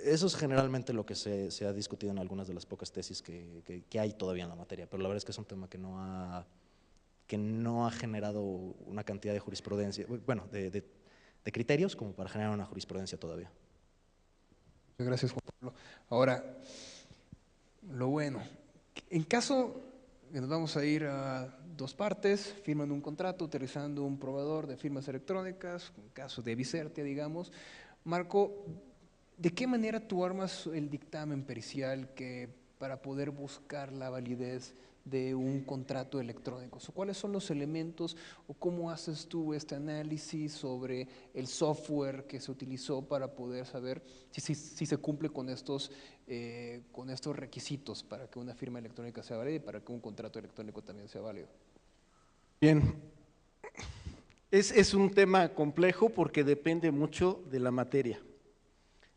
Eso es generalmente lo que se ha discutido en algunas de las pocas tesis que hay todavía en la materia, pero la verdad es que es un tema que no ha generado una cantidad de jurisprudencia, bueno, de criterios como para generar una jurisprudencia todavía. Muchas gracias, Juan Pablo. Ahora, lo bueno, en caso que nos vamos a ir a dos partes, firman un contrato utilizando un proveedor de firmas electrónicas, en caso de Vicertia, digamos. Marco, ¿de qué manera tú armas el dictamen pericial para poder buscar la validez de un contrato electrónico? ¿Cuáles son los elementos o cómo haces tú este análisis sobre el software que se utilizó para poder saber si se cumple con estos requisitos para que una firma electrónica sea válida y para que un contrato electrónico también sea válido? Bien, es un tema complejo porque depende mucho de la materia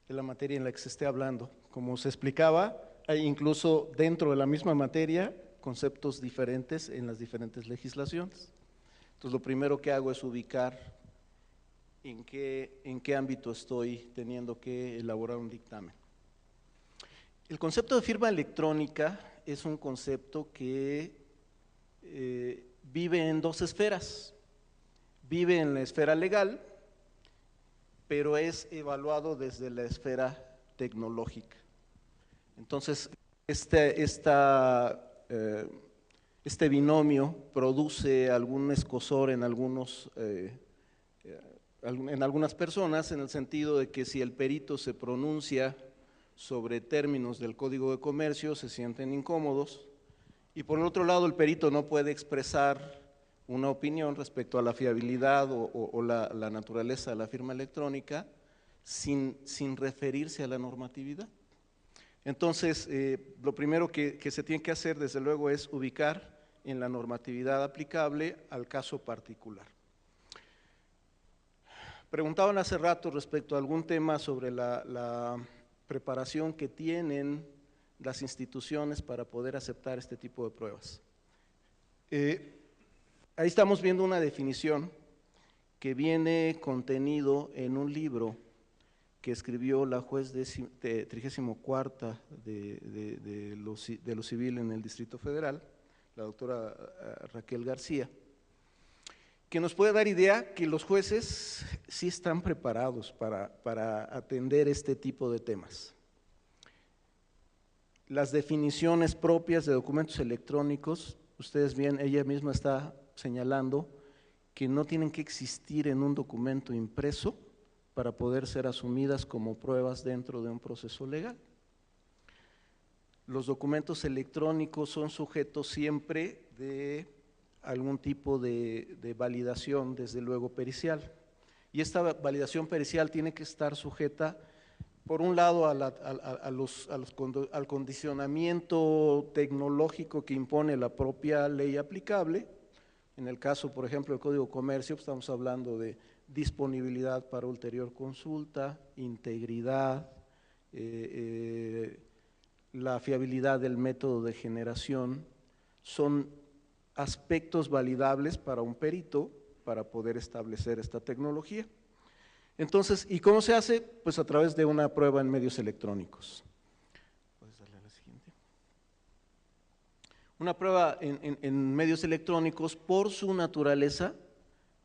en la que se esté hablando. Como se explicaba, hay incluso dentro de la misma materia conceptos diferentes en las diferentes legislaciones. Entonces, lo primero que hago es ubicar en qué ámbito estoy teniendo que elaborar un dictamen. El concepto de firma electrónica es un concepto que vive en dos esferas. Vive en la esfera legal, pero es evaluado desde la esfera tecnológica. Entonces, este binomio produce algún escozor en algunas personas, en el sentido de que si el perito se pronuncia sobre términos del Código de Comercio, se sienten incómodos, y por el otro lado el perito no puede expresar una opinión respecto a la fiabilidad o la naturaleza de la firma electrónica sin referirse a la normatividad. Entonces, lo primero que se tiene que hacer, desde luego, es ubicar en la normatividad aplicable al caso particular. Preguntaban hace rato respecto a algún tema sobre la preparación que tienen las instituciones para poder aceptar este tipo de pruebas. Ahí estamos viendo una definición que viene contenido en un libro que escribió la juez 34ª de lo civil en el Distrito Federal, la doctora Raquel García, que nos puede dar idea que los jueces sí están preparados para atender este tipo de temas. Las definiciones propias de documentos electrónicos, ustedes bien, ella misma está señalando que no tienen que existir en un documento impreso para poder ser asumidas como pruebas dentro de un proceso legal. Los documentos electrónicos son sujetos siempre de algún tipo de validación, desde luego pericial, y esta validación pericial tiene que estar sujeta, por un lado, al condicionamiento tecnológico que impone la propia ley aplicable. En el caso, por ejemplo, del Código de Comercio, pues estamos hablando de disponibilidad para ulterior consulta, integridad, la fiabilidad del método de generación, son aspectos validables para un perito para poder establecer esta tecnología. Entonces, ¿y cómo se hace? Pues a través de una prueba en medios electrónicos. ¿Puedes darle a la siguiente? Una prueba en medios electrónicos, por su naturaleza,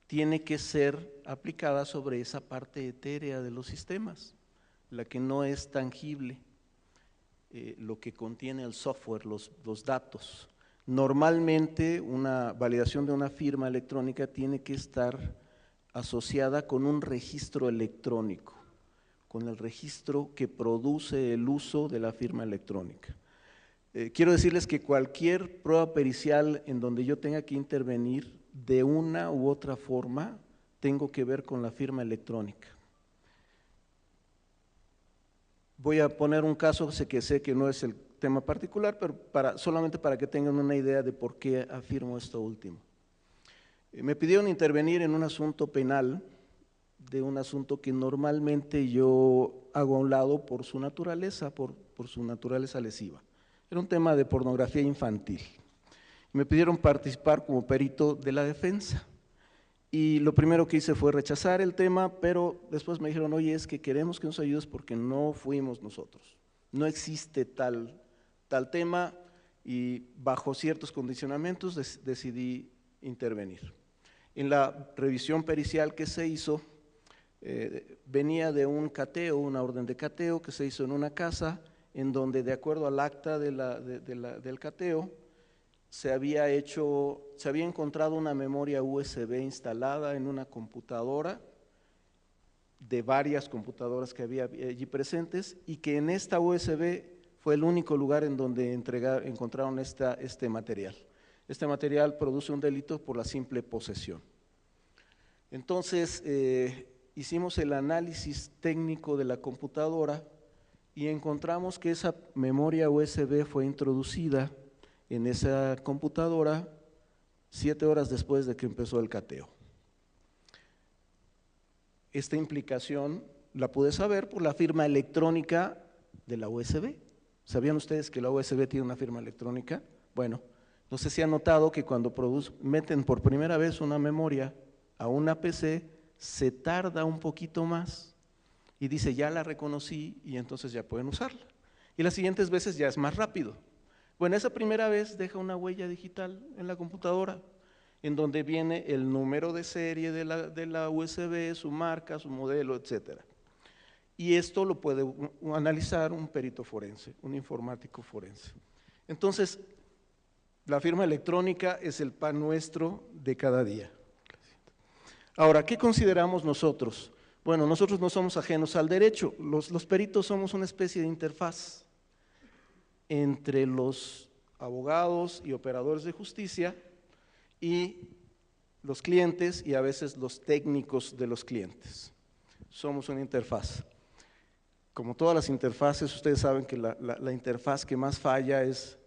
tiene que ser aplicada sobre esa parte etérea de los sistemas, la que no es tangible, lo que contiene el software, los datos. Normalmente una validación de una firma electrónica tiene que estar asociada con un registro electrónico, con el registro que produce el uso de la firma electrónica. Quiero decirles que cualquier prueba pericial en donde yo tenga que intervenir de una u otra forma, tengo que ver con la firma electrónica. Voy a poner un caso que sé que no es el tema particular, pero solamente para que tengan una idea de por qué afirmo esto último. Me pidieron intervenir en un asunto penal, de un asunto que normalmente yo hago a un lado por su naturaleza, por su naturaleza lesiva. Era un tema de pornografía infantil. Me pidieron participar como perito de la defensa. Y lo primero que hice fue rechazar el tema, pero después me dijeron, oye, es que queremos que nos ayudes porque no fuimos nosotros. No existe tal tema y bajo ciertos condicionamientos decidí intervenir. En la revisión pericial que se hizo, venía de un cateo, una orden de cateo que se hizo en una casa en donde, de acuerdo al acta del cateo, se había encontrado una memoria USB instalada en una computadora, de varias computadoras que había allí presentes, y que en esta USB fue el único lugar en donde encontraron este material. Este material produce un delito por la simple posesión. Entonces, hicimos el análisis técnico de la computadora y encontramos que esa memoria USB fue introducida en esa computadora 7 horas después de que empezó el cateo. Esta implicación la pude saber por la firma electrónica de la USB. ¿Sabían ustedes que la USB tiene una firma electrónica? Bueno, no sé si han notado que cuando meten por primera vez una memoria a una PC, se tarda un poquito más y dice, ya la reconocí y entonces ya pueden usarla. Y las siguientes veces ya es más rápido. Bueno, esa primera vez deja una huella digital en la computadora, en donde viene el número de serie de la USB, su marca, su modelo, etcétera. Y esto lo puede analizar un perito forense, un informático forense. Entonces, la firma electrónica es el pan nuestro de cada día. Ahora, ¿qué consideramos nosotros? Bueno, nosotros no somos ajenos al derecho, los peritos somos una especie de interfaz entre los abogados y operadores de justicia y los clientes y a veces los técnicos de los clientes. Somos una interfaz. Como todas las interfaces, ustedes saben que la interfaz que más falla es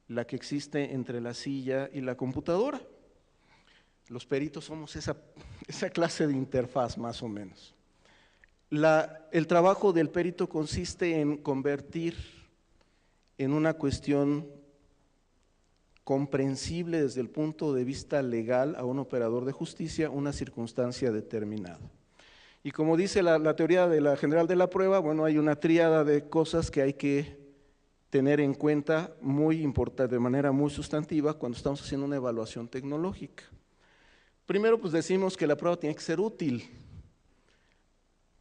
la que existe entre la silla y la computadora. Los peritos somos esa clase de interfaz más o menos. El trabajo del perito consiste en convertir en una cuestión comprensible desde el punto de vista legal a un operador de justicia una circunstancia determinada. Y como dice la teoría de la general de la prueba, bueno, hay una tríada de cosas que hay que tener en cuenta muy importante, de manera muy sustantiva cuando estamos haciendo una evaluación tecnológica. Primero, pues decimos que la prueba tiene que ser útil.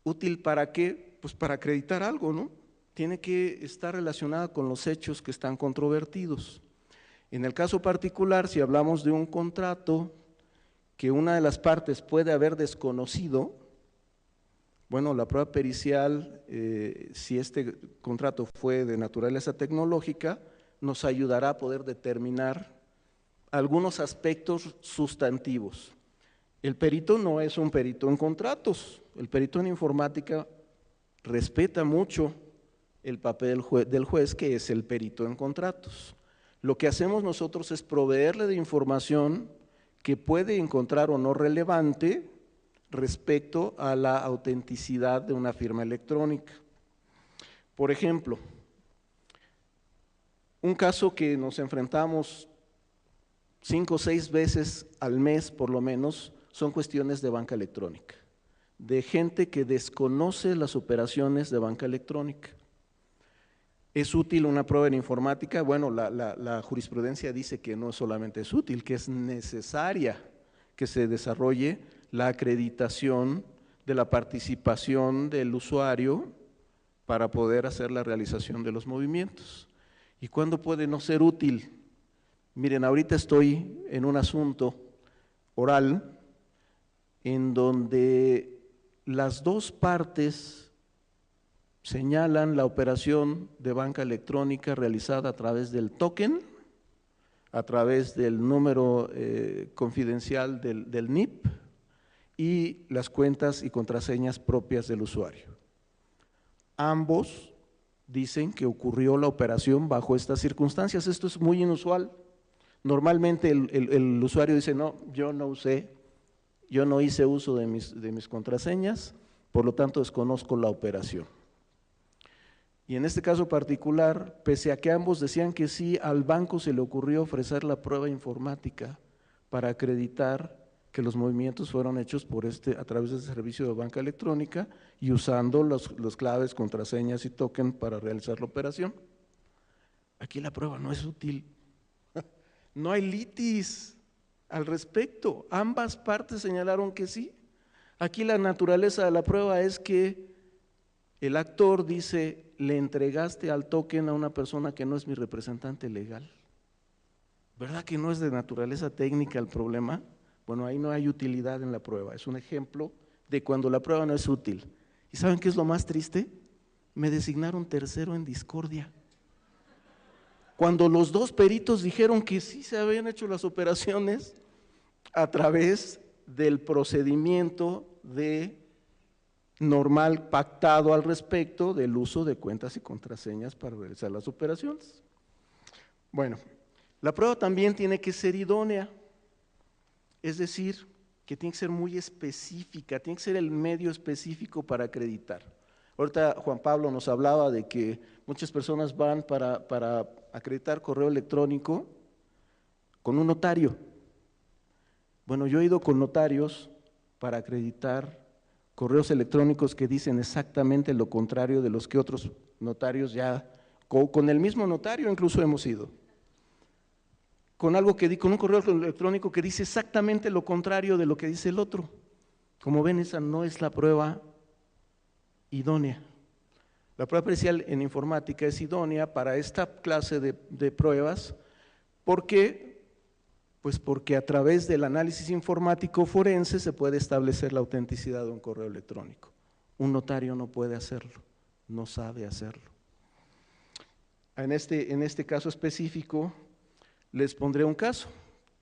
¿Útil para qué? Pues para acreditar algo, ¿no? Tiene que estar relacionada con los hechos que están controvertidos. En el caso particular, si hablamos de un contrato que una de las partes puede haber desconocido, bueno, la prueba pericial, si este contrato fue de naturaleza tecnológica, nos ayudará a poder determinar algunos aspectos sustantivos. El perito no es un perito en contratos, el perito en informática respeta mucho el papel del juez, que es el perito en contratos. Lo que hacemos nosotros es proveerle de información que puede encontrar o no relevante respecto a la autenticidad de una firma electrónica. Por ejemplo, un caso que nos enfrentamos 5 o 6 veces al mes por lo menos son cuestiones de banca electrónica, de gente que desconoce las operaciones de banca electrónica. ¿Es útil una prueba en informática? Bueno, la jurisprudencia dice que no solamente es útil, que es necesaria que se desarrolle la acreditación de la participación del usuario para poder hacer la realización de los movimientos. ¿Y cuándo puede no ser útil? Miren, ahorita estoy en un asunto oral en donde las dos partes señalan la operación de banca electrónica realizada a través del token, a través del número confidencial del NIP y las cuentas y contraseñas propias del usuario. Ambos dicen que ocurrió la operación bajo estas circunstancias. Esto es muy inusual. Normalmente el usuario dice, no, yo no hice uso de mis contraseñas, por lo tanto desconozco la operación. Y en este caso particular, pese a que ambos decían que sí, al banco se le ocurrió ofrecer la prueba informática para acreditar que los movimientos fueron hechos a través del servicio de banca electrónica y usando los claves, contraseñas y token para realizar la operación. Aquí la prueba no es útil. No hay litis al respecto. Ambas partes señalaron que sí. Aquí la naturaleza de la prueba es que el actor dice, le entregaste al token a una persona que no es mi representante legal. ¿Verdad que no es de naturaleza técnica el problema? Bueno, ahí no hay utilidad en la prueba. Es un ejemplo de cuando la prueba no es útil. ¿Y saben qué es lo más triste? Me designaron tercero en discordia. Cuando los dos peritos dijeron que sí se habían hecho las operaciones a través del procedimiento normal pactado al respecto del uso de cuentas y contraseñas para realizar las operaciones. Bueno, la prueba también tiene que ser idónea, es decir, que tiene que ser muy específica, tiene que ser el medio específico para acreditar. Ahorita Juan Pablo nos hablaba de que muchas personas van para acreditar correo electrónico con un notario. Bueno, yo he ido con notarios para acreditar correos electrónicos que dicen exactamente lo contrario de los que otros notarios ya, con el mismo notario incluso hemos ido. Con un correo electrónico que dice exactamente lo contrario de lo que dice el otro. Como ven, esa no es la prueba idónea. La prueba pericial en informática es idónea para esta clase de pruebas. ¿Por qué? Pues porque a través del análisis informático forense se puede establecer la autenticidad de un correo electrónico. Un notario no puede hacerlo, no sabe hacerlo. En este caso específico les pondré un caso.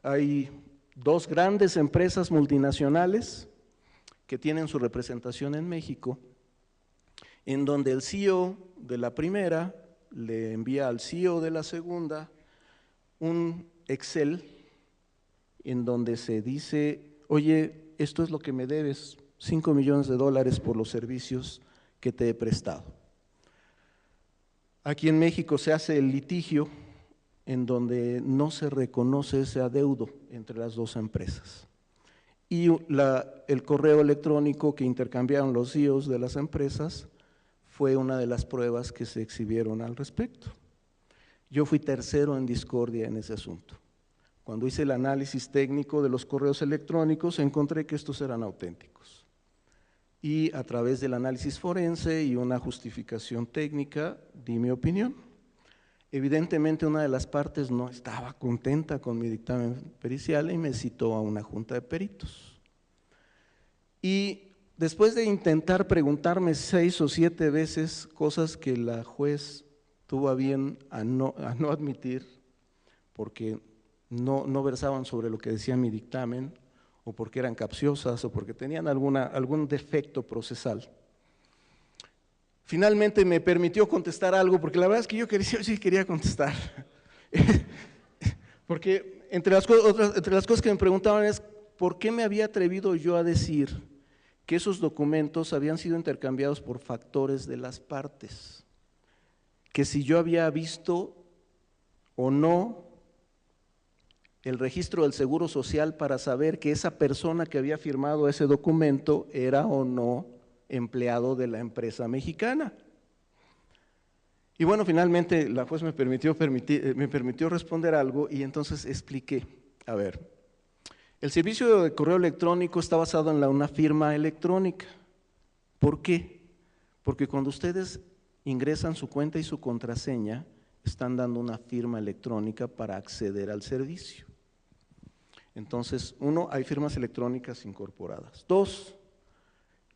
Hay 2 grandes empresas multinacionales que tienen su representación en México, en donde el CEO de la primera le envía al CEO de la segunda un Excel en donde se dice, oye, esto es lo que me debes, $5 millones por los servicios que te he prestado. Aquí en México se hace el litigio en donde no se reconoce ese adeudo entre las 2 empresas. Y el correo electrónico que intercambiaron los CEOs de las empresas fue una de las pruebas que se exhibieron al respecto. Yo fui tercero en discordia en ese asunto. Cuando hice el análisis técnico de los correos electrónicos, encontré que estos eran auténticos. Y a través del análisis forense y una justificación técnica, di mi opinión. Evidentemente, una de las partes no estaba contenta con mi dictamen pericial y me citó a una junta de peritos. Y después de intentar preguntarme 6 o 7 veces cosas que la juez tuvo a bien a no admitir, porque no versaban sobre lo que decía mi dictamen, o porque eran capciosas, o porque tenían algún defecto procesal. Finalmente me permitió contestar algo, porque la verdad es que yo sí quería contestar. Porque entre las cosas que me preguntaban es, ¿por qué me había atrevido yo a decir que esos documentos habían sido intercambiados por factores de las partes? Que si yo había visto o no el registro del Seguro Social para saber que esa persona que había firmado ese documento era o no empleado de la empresa mexicana. Y bueno, finalmente la juez me permitió responder algo y entonces expliqué, a ver, el servicio de correo electrónico está basado en una firma electrónica. ¿Por qué? Porque cuando ustedes ingresan su cuenta y su contraseña, están dando una firma electrónica para acceder al servicio. Entonces, 1, hay firmas electrónicas incorporadas. 2,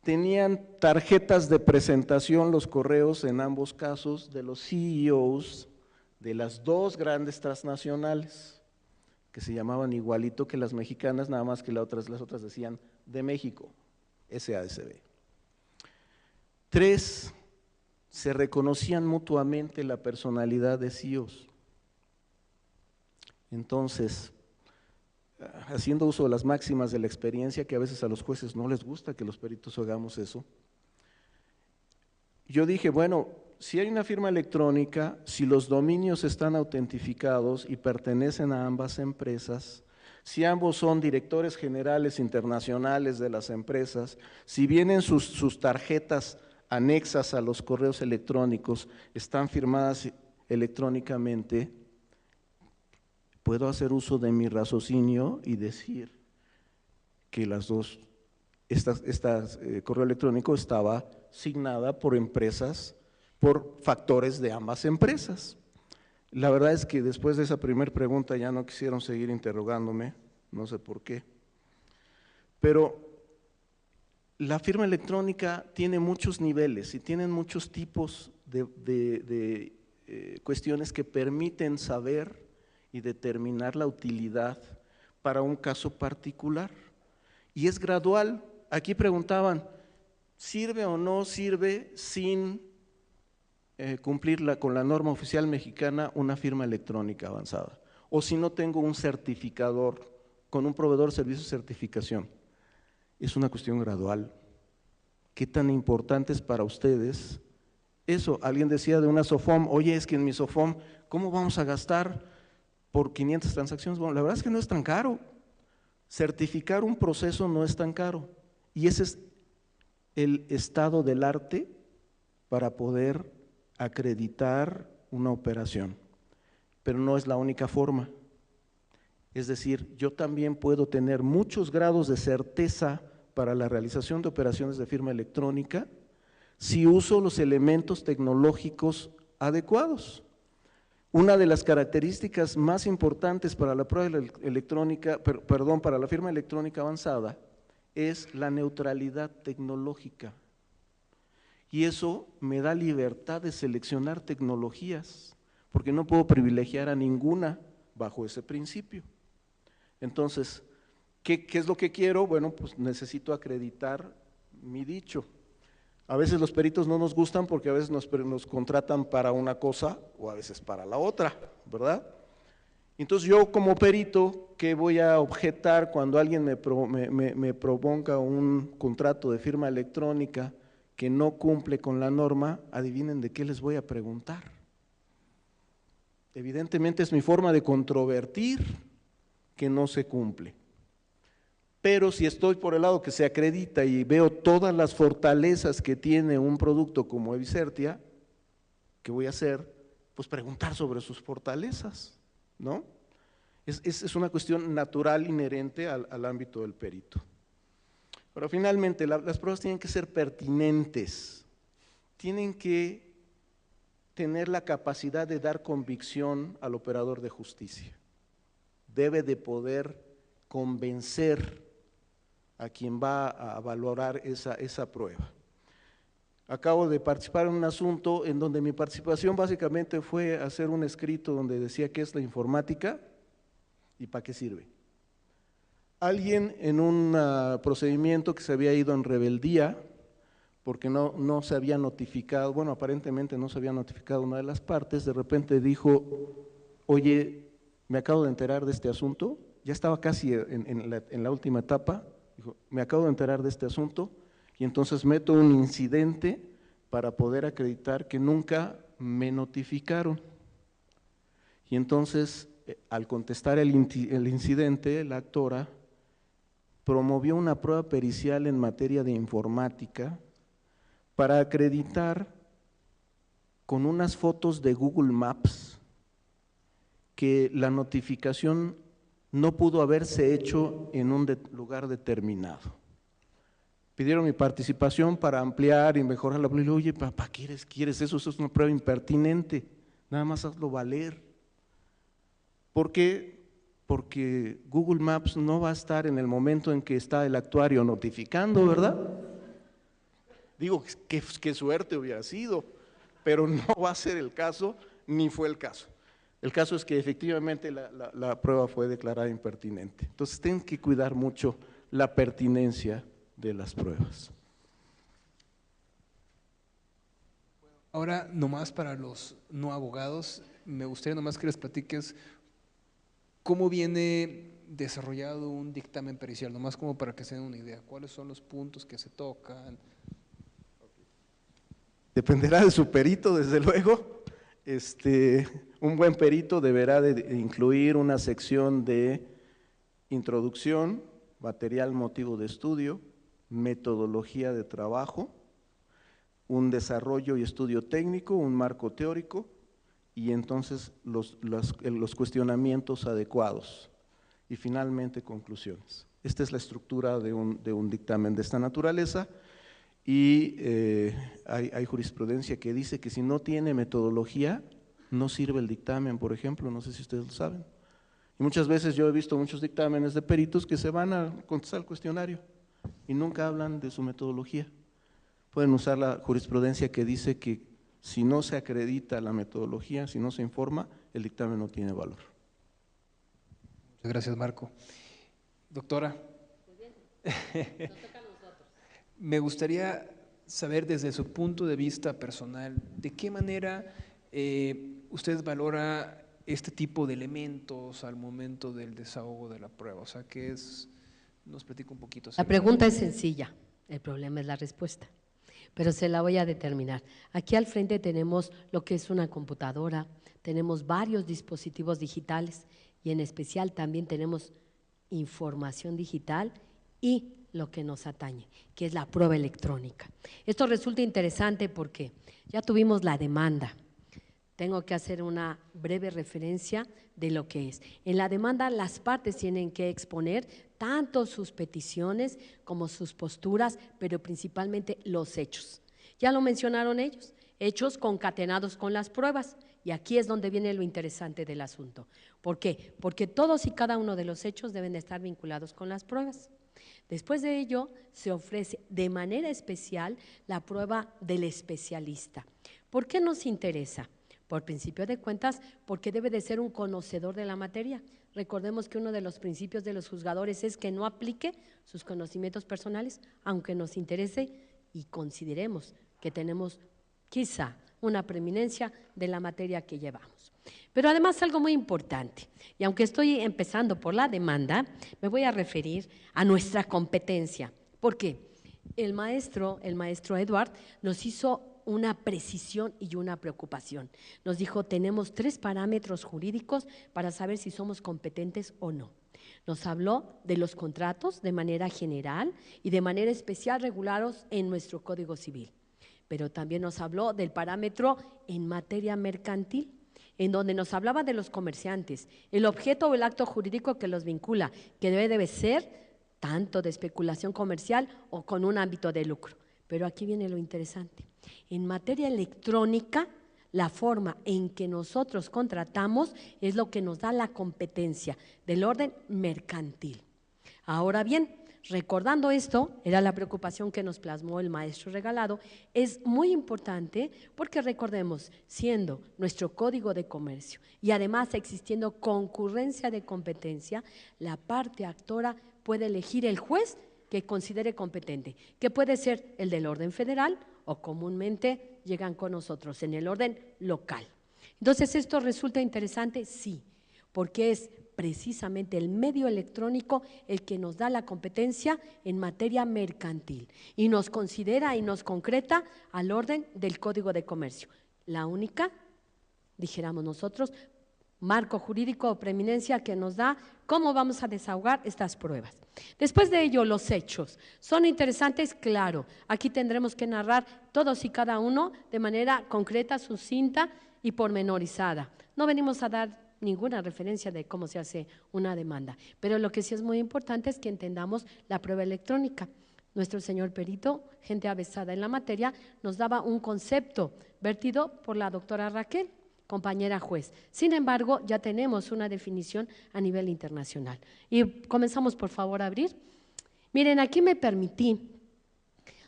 tenían tarjetas de presentación los correos en ambos casos de los CEOs de las 2 grandes transnacionales, que se llamaban igualito que las mexicanas, nada más que las otras decían de México, SASB. 3, se reconocían mutuamente la personalidad de CEOs. Entonces, haciendo uso de las máximas de la experiencia, que a veces a los jueces no les gusta que los peritos hagamos eso, yo dije, bueno, si hay una firma electrónica, si los dominios están autentificados y pertenecen a ambas empresas, si ambos son directores generales internacionales de las empresas, si vienen sus tarjetas anexas a los correos electrónicos, están firmadas electrónicamente, puedo hacer uso de mi raciocinio y decir que las dos, correo electrónico estaba signada por empresas, por factores de ambas empresas. La verdad es que después de esa primera pregunta ya no quisieron seguir interrogándome, no sé por qué, pero la firma electrónica tiene muchos niveles y tienen muchos tipos de cuestiones que permiten saber y determinar la utilidad para un caso particular. Y es gradual. Aquí preguntaban, ¿sirve o no sirve sin cumplir con la norma oficial mexicana una firma electrónica avanzada? O si no tengo un certificador con un proveedor de servicios de certificación. Es una cuestión gradual. ¿Qué tan importante es para ustedes eso? Alguien decía de una SOFOM, oye, es que en mi SOFOM, ¿cómo vamos a gastar por 500 transacciones? Bueno, la verdad es que no es tan caro. Certificar un proceso no es tan caro. Y ese es el estado del arte para poder acreditar una operación. Pero no es la única forma. Es decir, yo también puedo tener muchos grados de certeza para la realización de operaciones de firma electrónica si uso los elementos tecnológicos adecuados. Una de las características más importantes para la prueba electrónica, para la firma electrónica avanzada es la neutralidad tecnológica. Y eso me da libertad de seleccionar tecnologías, porque no puedo privilegiar a ninguna bajo ese principio. Entonces, ¿Qué es lo que quiero? Bueno, pues necesito acreditar mi dicho. A veces los peritos no nos gustan porque a veces nos contratan para una cosa o a veces para la otra, ¿verdad? Entonces yo como perito, ¿qué voy a objetar cuando alguien me proponga un contrato de firma electrónica que no cumple con la norma? Adivinen de qué les voy a preguntar. Evidentemente es mi forma de controvertir que no se cumple. Pero si estoy por el lado que se acredita y veo todas las fortalezas que tiene un producto como Evicertia, ¿qué voy a hacer? Pues preguntar sobre sus fortalezas, ¿no? Es una cuestión natural inherente al ámbito del perito. Pero finalmente las pruebas tienen que ser pertinentes, tienen que tener la capacidad de dar convicción al operador de justicia. Debe de poder convencer a quien va a valorar esa prueba. Acabo de participar en un asunto en donde mi participación básicamente fue hacer un escrito donde decía qué es la informática y para qué sirve. Alguien en un procedimiento que se había ido en rebeldía porque no se había notificado, bueno, aparentemente no se había notificado una de las partes, de repente dijo, oye, me acabo de enterar de este asunto, ya estaba casi en la última etapa, dijo, me acabo de enterar de este asunto y entonces meto un incidente para poder acreditar que nunca me notificaron. Y entonces, al contestar el incidente, la actora promovió una prueba pericial en materia de informática para acreditar con unas fotos de Google Maps que la notificación no pudo haberse hecho en un lugar determinado. Pidieron mi participación para ampliar y mejorar la prueba. Oye, papá, ¿quieres eso? Eso es una prueba impertinente, nada más hazlo valer. ¿Por qué? Porque Google Maps no va a estar en el momento en que está el actuario notificando, ¿verdad? Digo, qué suerte hubiera sido, pero no va a ser el caso, ni fue el caso. El caso es que efectivamente la prueba fue declarada impertinente. Entonces tienen que cuidar mucho la pertinencia de las pruebas. Ahora, nomás para los no abogados, me gustaría nomás que les platiques cómo viene desarrollado un dictamen pericial, nomás como para que se den una idea, cuáles son los puntos que se tocan. Dependerá de su perito, desde luego. Un buen perito deberá de incluir una sección de introducción, material motivo de estudio, metodología de trabajo, un desarrollo y estudio técnico, un marco teórico y entonces los cuestionamientos adecuados y finalmente conclusiones. Esta es la estructura de un dictamen de esta naturaleza. Y hay jurisprudencia que dice que si no tiene metodología, no sirve el dictamen, por ejemplo, no sé si ustedes lo saben. Y muchas veces yo he visto muchos dictámenes de peritos que se van a contestar el cuestionario y nunca hablan de su metodología. Pueden usar la jurisprudencia que dice que si no se acredita la metodología, si no se informa, el dictamen no tiene valor. Muchas gracias, Marco. Doctora. Muy bien, nos toca a nosotros. Me gustaría saber desde su punto de vista personal, ¿de qué manera usted valora este tipo de elementos al momento del desahogo de la prueba? O sea, ¿qué es? Nos platica un poquito. La pregunta es sencilla, el problema es la respuesta, pero se la voy a determinar. Aquí al frente tenemos lo que es una computadora, tenemos varios dispositivos digitales y en especial también tenemos información digital y lo que nos atañe, que es la prueba electrónica. Esto resulta interesante porque ya tuvimos la demanda. Tengo que hacer una breve referencia de lo que es. En la demanda las partes tienen que exponer tanto sus peticiones como sus posturas, pero principalmente los hechos. Ya lo mencionaron ellos, hechos concatenados con las pruebas. Y aquí es donde viene lo interesante del asunto. ¿Por qué? Porque todos y cada uno de los hechos deben de estar vinculados con las pruebas. Después de ello, se ofrece de manera especial la prueba del especialista. ¿Por qué nos interesa? Por principio de cuentas, porque debe de ser un conocedor de la materia. Recordemos que uno de los principios de los juzgadores es que no aplique sus conocimientos personales, aunque nos interese y consideremos que tenemos quizá una preeminencia de la materia que llevamos. Pero además algo muy importante, y aunque estoy empezando por la demanda, me voy a referir a nuestra competencia. ¿Por qué? El maestro Eduard nos hizo una precisión y una preocupación. Nos dijo, tenemos 3 parámetros jurídicos para saber si somos competentes o no. Nos habló de los contratos de manera general y de manera especial regulados en nuestro Código Civil. Pero también nos habló del parámetro en materia mercantil, en donde nos hablaba de los comerciantes, el objeto o el acto jurídico que los vincula, que debe ser tanto de especulación comercial o con un ámbito de lucro. Pero aquí viene lo interesante. En materia electrónica, la forma en que nosotros contratamos es lo que nos da la competencia del orden mercantil. Ahora bien, recordando esto, era la preocupación que nos plasmó el maestro Regalado, es muy importante porque recordemos, siendo nuestro Código de Comercio y además existiendo concurrencia de competencia, la parte actora puede elegir el juez que considere competente, que puede ser el del orden federal o comúnmente llegan con nosotros en el orden local. Entonces, ¿esto resulta interesante? Sí, porque es precisamente el medio electrónico el que nos da la competencia en materia mercantil y nos considera y nos concreta al orden del Código de Comercio. La única, dijéramos nosotros, marco jurídico o preeminencia que nos da cómo vamos a desahogar estas pruebas. Después de ello, los hechos. ¿Son interesantes? Claro. Aquí tendremos que narrar todos y cada uno de manera concreta, sucinta y pormenorizada. No venimos a dar ninguna referencia de cómo se hace una demanda, pero lo que sí es muy importante es que entendamos la prueba electrónica. Nuestro señor perito, gente avesada en la materia, nos daba un concepto vertido por la doctora Raquel, compañera juez. Sin embargo, ya tenemos una definición a nivel internacional. Y comenzamos, por favor, a abrir. Miren, aquí me permití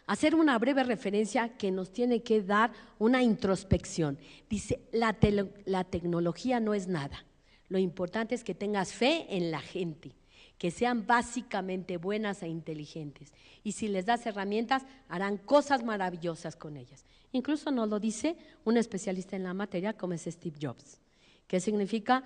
hacer una breve referencia que nos tiene que dar una introspección. Dice, la tecnología no es nada. Lo importante es que tengas fe en la gente, que sean básicamente buenas e inteligentes. Y si les das herramientas, harán cosas maravillosas con ellas. Incluso nos lo dice un especialista en la materia como es Steve Jobs. ¿Qué significa?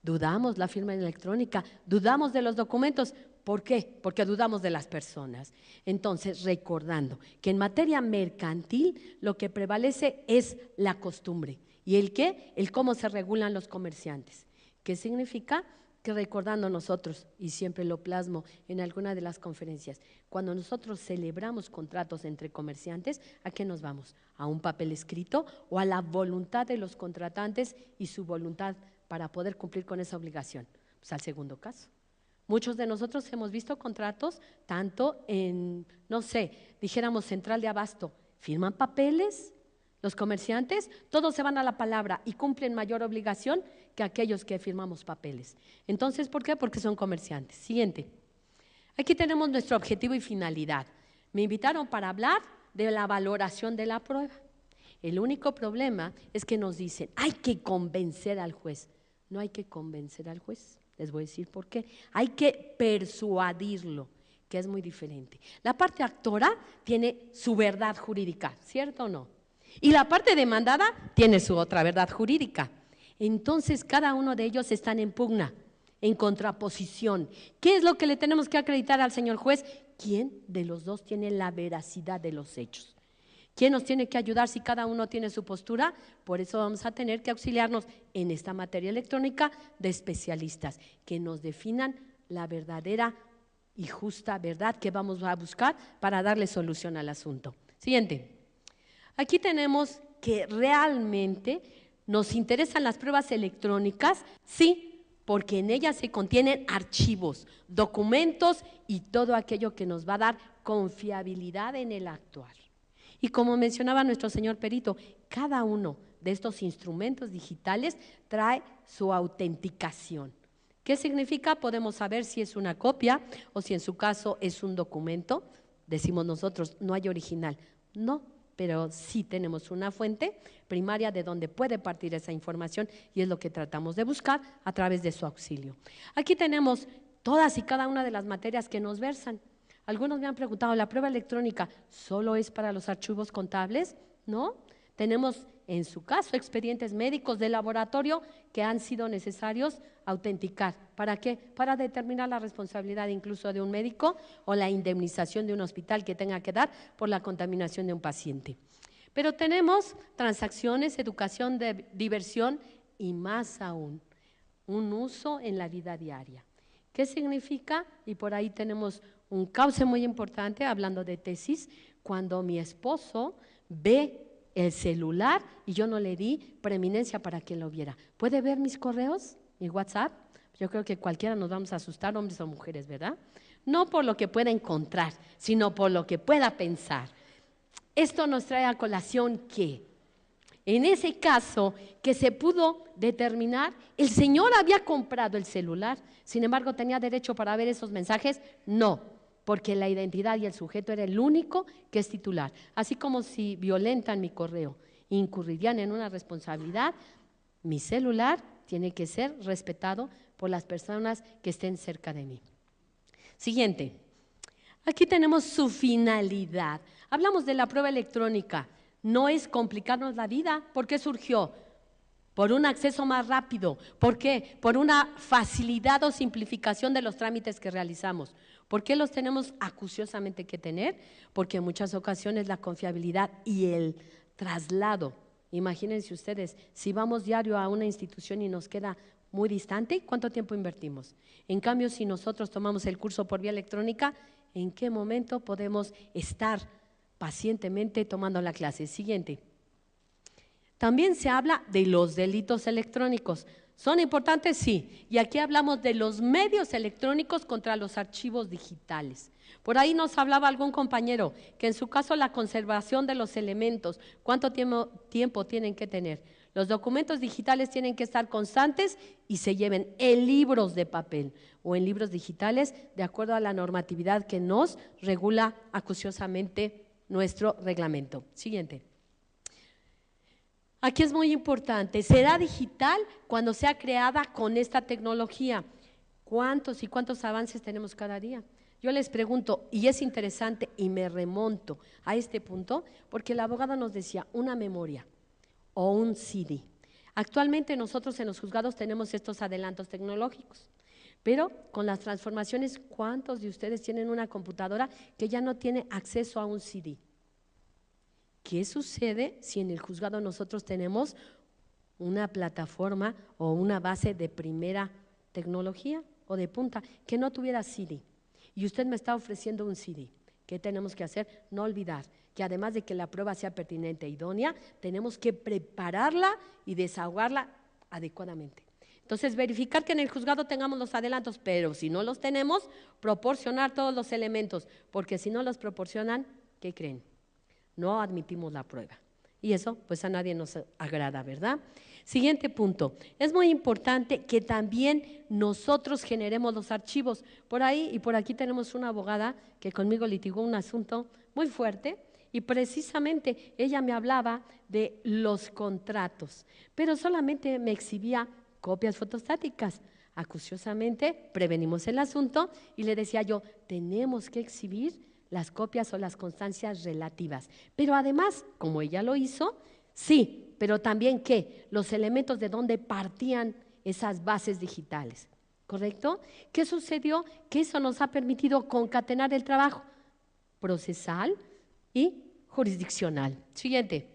Dudamos la firma electrónica, dudamos de los documentos. ¿Por qué? Porque dudamos de las personas. Entonces, recordando que en materia mercantil lo que prevalece es la costumbre. ¿Y el qué? El cómo se regulan los comerciantes. ¿Qué significa? Que recordando nosotros, y siempre lo plasmo en alguna de las conferencias, cuando nosotros celebramos contratos entre comerciantes, ¿a qué nos vamos? ¿A un papel escrito o a la voluntad de los contratantes y su voluntad para poder cumplir con esa obligación? Pues al segundo caso. Muchos de nosotros hemos visto contratos tanto en, no sé, dijéramos central de abasto, firman papeles, los comerciantes, todos se van a la palabra y cumplen mayor obligación que aquellos que firmamos papeles. Entonces, ¿por qué? Porque son comerciantes. Siguiente. Aquí tenemos nuestro objetivo y finalidad. Me invitaron para hablar de la valoración de la prueba. El único problema es que nos dicen, hay que convencer al juez. No hay que convencer al juez. Les voy a decir por qué. Hay que persuadirlo, que es muy diferente. La parte actora tiene su verdad jurídica, ¿cierto o no? Y la parte demandada tiene su otra verdad jurídica. Entonces, cada uno de ellos están en pugna, en contraposición. ¿Qué es lo que le tenemos que acreditar al señor juez? ¿Quién de los dos tiene la veracidad de los hechos? ¿Quién nos tiene que ayudar si cada uno tiene su postura? Por eso vamos a tener que auxiliarnos en esta materia electrónica de especialistas que nos definan la verdadera y justa verdad que vamos a buscar para darle solución al asunto. Siguiente. Aquí tenemos que realmente nos interesan las pruebas electrónicas, sí, porque en ellas se contienen archivos, documentos y todo aquello que nos va a dar confiabilidad en el actuar. Y como mencionaba nuestro señor perito, cada uno de estos instrumentos digitales trae su autenticación. ¿Qué significa? Podemos saber si es una copia o si en su caso es un documento. Decimos nosotros, no hay original. No, pero sí tenemos una fuente primaria de donde puede partir esa información y es lo que tratamos de buscar a través de su auxilio. Aquí tenemos todas y cada una de las materias que nos versan. Algunos me han preguntado, ¿la prueba electrónica solo es para los archivos contables? ¿No? Tenemos en su caso expedientes médicos de laboratorio que han sido necesarios autenticar. ¿Para qué? Para determinar la responsabilidad incluso de un médico o la indemnización de un hospital que tenga que dar por la contaminación de un paciente. Pero tenemos transacciones, educación, diversión y más aún, un uso en la vida diaria. ¿Qué significa? Y por ahí tenemos un cauce muy importante, hablando de tesis, cuando mi esposo ve el celular y yo no le di preeminencia para que lo viera. ¿Puede ver mis correos, mi WhatsApp? Yo creo que cualquiera nos vamos a asustar, hombres o mujeres, ¿verdad? No por lo que pueda encontrar, sino por lo que pueda pensar. Esto nos trae a colación que, en ese caso que se pudo determinar, el señor había comprado el celular, sin embargo, ¿tenía derecho para ver esos mensajes? No, porque la identidad y el sujeto era el único que es titular. Así como si violentan mi correo, incurrirían en una responsabilidad, mi celular tiene que ser respetado por las personas que estén cerca de mí. Siguiente, aquí tenemos su finalidad. Hablamos de la prueba electrónica. No es complicarnos la vida. ¿Por qué surgió? Por un acceso más rápido. ¿Por qué? Por una facilidad o simplificación de los trámites que realizamos. ¿Por qué los tenemos acuciosamente que tener? Porque en muchas ocasiones la confiabilidad y el traslado, imagínense ustedes, si vamos diario a una institución y nos queda muy distante, ¿cuánto tiempo invertimos? En cambio, si nosotros tomamos el curso por vía electrónica, ¿en qué momento podemos estar pacientemente tomando la clase? Siguiente. También se habla de los delitos electrónicos. ¿Son importantes? Sí. Y aquí hablamos de los medios electrónicos contra los archivos digitales. Por ahí nos hablaba algún compañero que en su caso la conservación de los elementos, ¿cuánto tiempo tienen que tener? Los documentos digitales tienen que estar constantes y se lleven en libros de papel o en libros digitales de acuerdo a la normatividad que nos regula acuciosamente nuestro reglamento. Siguiente. Aquí es muy importante, será digital cuando sea creada con esta tecnología. ¿Cuántos y cuántos avances tenemos cada día? Yo les pregunto, y es interesante y me remonto a este punto, porque la abogada nos decía una memoria o un CD. Actualmente nosotros en los juzgados tenemos estos adelantos tecnológicos, pero con las transformaciones, ¿cuántos de ustedes tienen una computadora que ya no tiene acceso a un CD? ¿Qué sucede si en el juzgado nosotros tenemos una plataforma o una base de primera tecnología o de punta que no tuviera CD? Y usted me está ofreciendo un CD. ¿Qué tenemos que hacer? No olvidar que además de que la prueba sea pertinente e idónea, tenemos que prepararla y desahogarla adecuadamente. Entonces, verificar que en el juzgado tengamos los adelantos, pero si no los tenemos, proporcionar todos los elementos, porque si no los proporcionan, ¿qué creen? No admitimos la prueba. Y eso pues a nadie nos agrada, ¿verdad? Siguiente punto, es muy importante que también nosotros generemos los archivos. Por ahí y por aquí tenemos una abogada que conmigo litigó un asunto muy fuerte y precisamente ella me hablaba de los contratos, pero solamente me exhibía copias fotostáticas. Acuciosamente prevenimos el asunto y le decía yo, tenemos que exhibir las copias o las constancias relativas. Pero además, como ella lo hizo, sí, pero también ¿qué? Los elementos de donde partían esas bases digitales, ¿correcto? ¿Qué sucedió? Que eso nos ha permitido concatenar el trabajo procesal y jurisdiccional. Siguiente.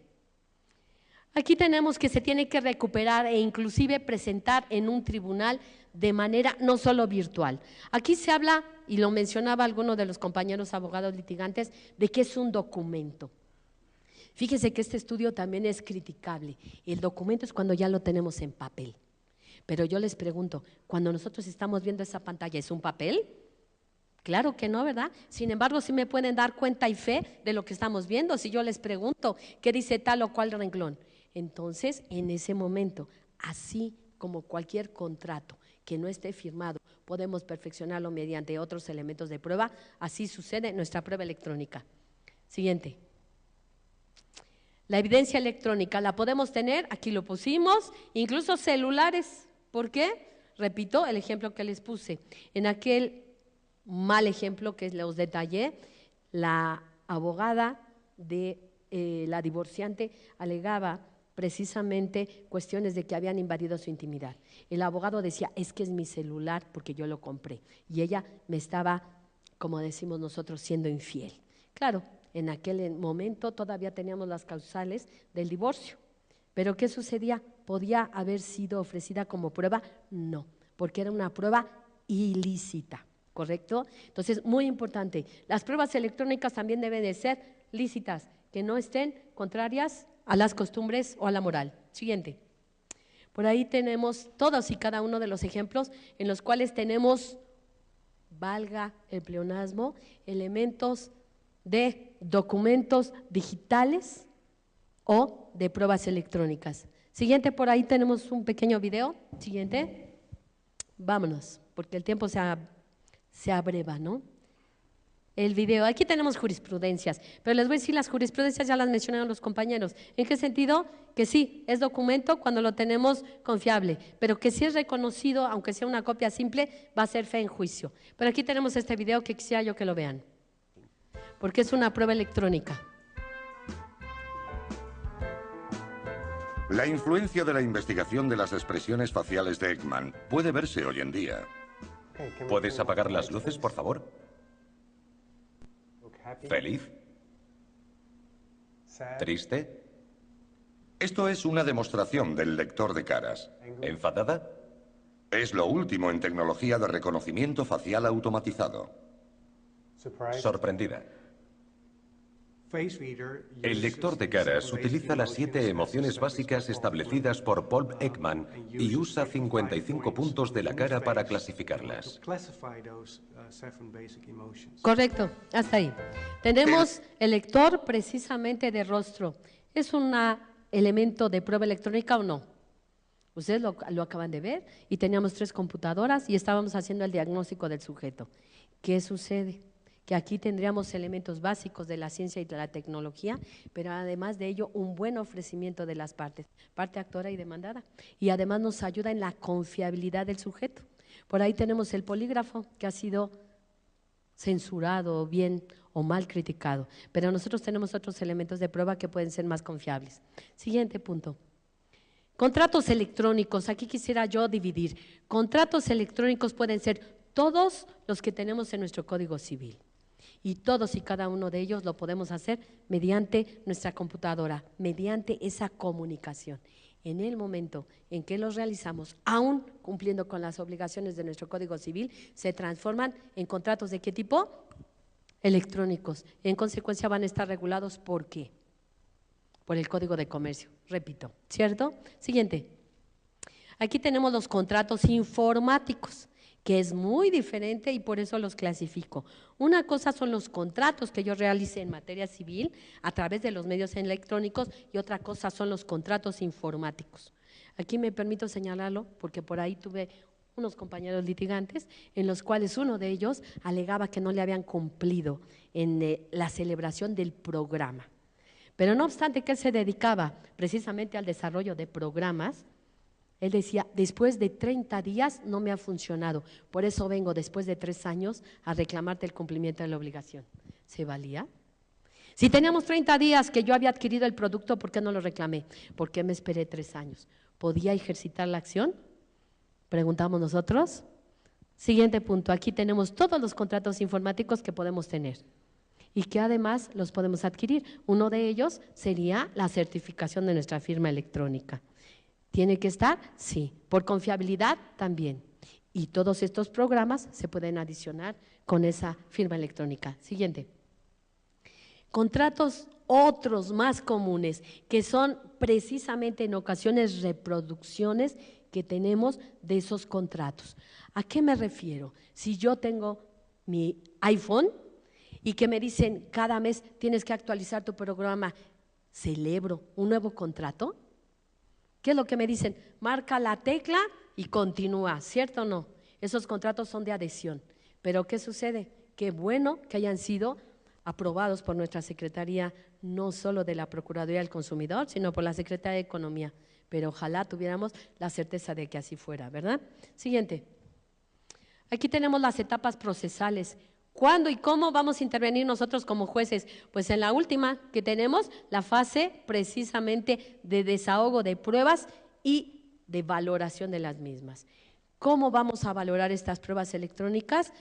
Aquí tenemos que se tiene que recuperar e inclusive presentar en un tribunal de manera no solo virtual. Aquí se habla, y lo mencionaba alguno de los compañeros abogados litigantes, de que es un documento. Fíjese que este estudio también es criticable. El documento es cuando ya lo tenemos en papel. Pero yo les pregunto, cuando nosotros estamos viendo esa pantalla, ¿es un papel? Claro que no, ¿verdad? Sin embargo, sí me pueden dar cuenta y fe de lo que estamos viendo. Si yo les pregunto, ¿qué dice tal o cual renglón? Entonces, en ese momento, así como cualquier contrato que no esté firmado, podemos perfeccionarlo mediante otros elementos de prueba, así sucede en nuestra prueba electrónica. Siguiente. La evidencia electrónica la podemos tener, aquí lo pusimos, incluso celulares. ¿Por qué? Repito el ejemplo que les puse. En aquel mal ejemplo que les detallé, la abogada de la divorciante alegaba precisamente cuestiones de que habían invadido su intimidad. El abogado decía, es que es mi celular porque yo lo compré. Y ella me estaba, como decimos nosotros, siendo infiel. Claro, en aquel momento todavía teníamos las causales del divorcio. ¿Pero qué sucedía? ¿Podía haber sido ofrecida como prueba? No, porque era una prueba ilícita, ¿correcto? Entonces, muy importante, las pruebas electrónicas también deben de ser lícitas, que no estén contrarias a las costumbres o a la moral. Siguiente. Por ahí tenemos todos y cada uno de los ejemplos en los cuales tenemos, valga el pleonasmo, elementos de documentos digitales o de pruebas electrónicas. Siguiente, por ahí tenemos un pequeño video. Siguiente. Vámonos, porque el tiempo se abreva, ¿no? El video, aquí tenemos jurisprudencias, pero les voy a decir, las jurisprudencias ya las mencionaron los compañeros. ¿En qué sentido? Que sí, es documento cuando lo tenemos confiable, pero que si es reconocido, aunque sea una copia simple, va a ser fe en juicio. Pero aquí tenemos este video que quisiera yo que lo vean, porque es una prueba electrónica. La influencia de la investigación de las expresiones faciales de Ekman puede verse hoy en día. ¿Puedes apagar las luces, por favor? ¿Feliz? ¿Triste? Esto es una demostración del lector de caras. ¿Enfadada? Es lo último en tecnología de reconocimiento facial automatizado. Sorprendida. El lector de caras utiliza las 7 emociones básicas establecidas por Paul Ekman y usa 55 puntos de la cara para clasificarlas. Correcto, hasta ahí. Tenemos el lector precisamente de rostro. ¿Es un elemento de prueba electrónica o no? Ustedes lo acaban de ver y teníamos 3 computadoras y estábamos haciendo el diagnóstico del sujeto. ¿Qué sucede? Que aquí tendríamos elementos básicos de la ciencia y de la tecnología, pero además de ello un buen ofrecimiento de las partes, parte actora y demandada, y además nos ayuda en la confiabilidad del sujeto. Por ahí tenemos el polígrafo que ha sido censurado, bien o mal criticado, pero nosotros tenemos otros elementos de prueba que pueden ser más confiables. Siguiente punto. Contratos electrónicos, aquí quisiera yo dividir. Contratos electrónicos pueden ser todos los que tenemos en nuestro Código Civil. Y todos y cada uno de ellos lo podemos hacer mediante nuestra computadora, mediante esa comunicación. En el momento en que los realizamos, aún cumpliendo con las obligaciones de nuestro Código Civil, se transforman en contratos ¿de qué tipo? Electrónicos. En consecuencia van a estar regulados ¿por qué? Por el Código de Comercio, repito, ¿cierto? Siguiente. Aquí tenemos los contratos informáticos, que es muy diferente y por eso los clasifico. Una cosa son los contratos que yo realice en materia civil a través de los medios electrónicos y otra cosa son los contratos informáticos. Aquí me permito señalarlo porque por ahí tuve unos compañeros litigantes en los cuales uno de ellos alegaba que no le habían cumplido en la celebración del programa. Pero no obstante que él se dedicaba precisamente al desarrollo de programas, él decía, después de 30 días no me ha funcionado, por eso vengo después de 3 años a reclamarte el cumplimiento de la obligación. ¿Se valía? Si teníamos 30 días que yo había adquirido el producto, ¿por qué no lo reclamé? ¿Por qué me esperé 3 años? ¿Podía ejercitar la acción? Preguntamos nosotros. Siguiente punto, aquí tenemos todos los contratos informáticos que podemos tener y que además los podemos adquirir. Uno de ellos sería la certificación de nuestra firma electrónica. ¿Tiene que estar? Sí. ¿Por confiabilidad? También. Y todos estos programas se pueden adicionar con esa firma electrónica. Siguiente. Contratos otros más comunes, que son precisamente en ocasiones reproducciones que tenemos de esos contratos. ¿A qué me refiero? Si yo tengo mi iPhone y que me dicen cada mes tienes que actualizar tu programa, ¿celebro un nuevo contrato? ¿Qué es lo que me dicen? Marca la tecla y continúa, ¿cierto o no? Esos contratos son de adhesión. Pero ¿qué sucede? Qué bueno que hayan sido aprobados por nuestra Secretaría, no solo de la Procuraduría del Consumidor, sino por la Secretaría de Economía. Pero ojalá tuviéramos la certeza de que así fuera, ¿verdad? Siguiente. Aquí tenemos las etapas procesales. ¿Cuándo y cómo vamos a intervenir nosotros como jueces? Pues en la última que tenemos, la fase precisamente de desahogo de pruebas y de valoración de las mismas. ¿Cómo vamos a valorar estas pruebas electrónicas?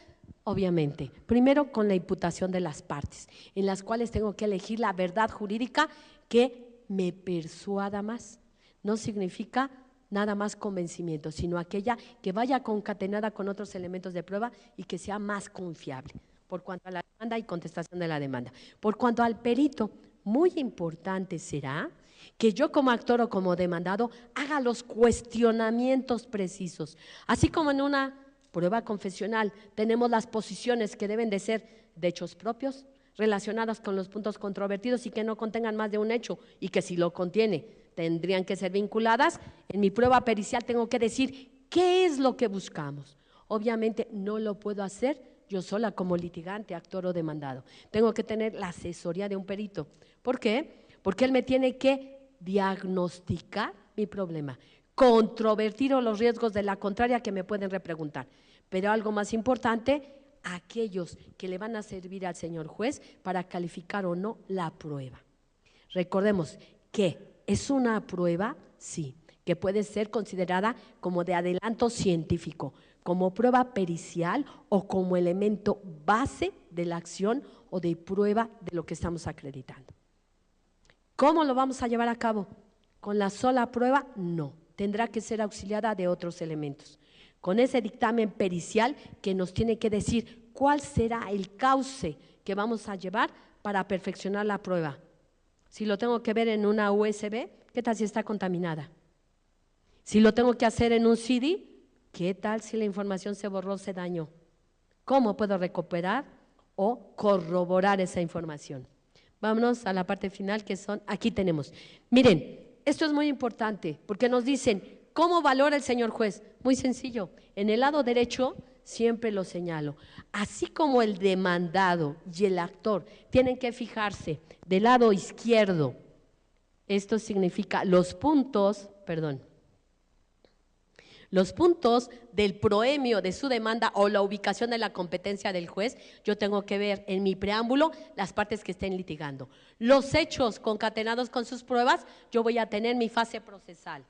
Obviamente, primero con la imputación de las partes, en las cuales tengo que elegir la verdad jurídica que me persuada más. No significa nada más convencimiento, sino aquella que vaya concatenada con otros elementos de prueba y que sea más confiable, por cuanto a la demanda y contestación de la demanda. Por cuanto al perito, muy importante será que yo como actor o como demandado haga los cuestionamientos precisos, así como en una prueba confesional tenemos las posiciones que deben de ser de hechos propios, relacionadas con los puntos controvertidos y que no contengan más de un hecho y que si lo contiene tendrían que ser vinculadas. En mi prueba pericial tengo que decir qué es lo que buscamos. Obviamente no lo puedo hacer yo sola como litigante, actor o demandado. Tengo que tener la asesoría de un perito. ¿Por qué? Porque él me tiene que diagnosticar mi problema, controvertir los riesgos de la contraria que me pueden repreguntar. Pero algo más importante, aquellos que le van a servir al señor juez para calificar o no la prueba. Recordemos que es una prueba, sí, que puede ser considerada como de adelanto científico, como prueba pericial o como elemento base de la acción o de prueba de lo que estamos acreditando. ¿Cómo lo vamos a llevar a cabo? ¿Con la sola prueba? No, tendrá que ser auxiliada de otros elementos. Con ese dictamen pericial que nos tiene que decir cuál será el cauce que vamos a llevar para perfeccionar la prueba. Si lo tengo que ver en una USB, ¿qué tal si está contaminada? Si lo tengo que hacer en un CD, ¿qué tal si la información se borró, se dañó? ¿Cómo puedo recuperar o corroborar esa información? Vámonos a la parte final que son, aquí tenemos. Miren, esto es muy importante porque nos dicen, ¿cómo valora el señor juez? Muy sencillo, en el lado derecho siempre lo señalo, así como el demandado y el actor tienen que fijarse del lado izquierdo, esto significa los puntos del proemio de su demanda o la ubicación de la competencia del juez, yo tengo que ver en mi preámbulo las partes que estén litigando. Los hechos concatenados con sus pruebas, yo voy a tener mi fase procesal.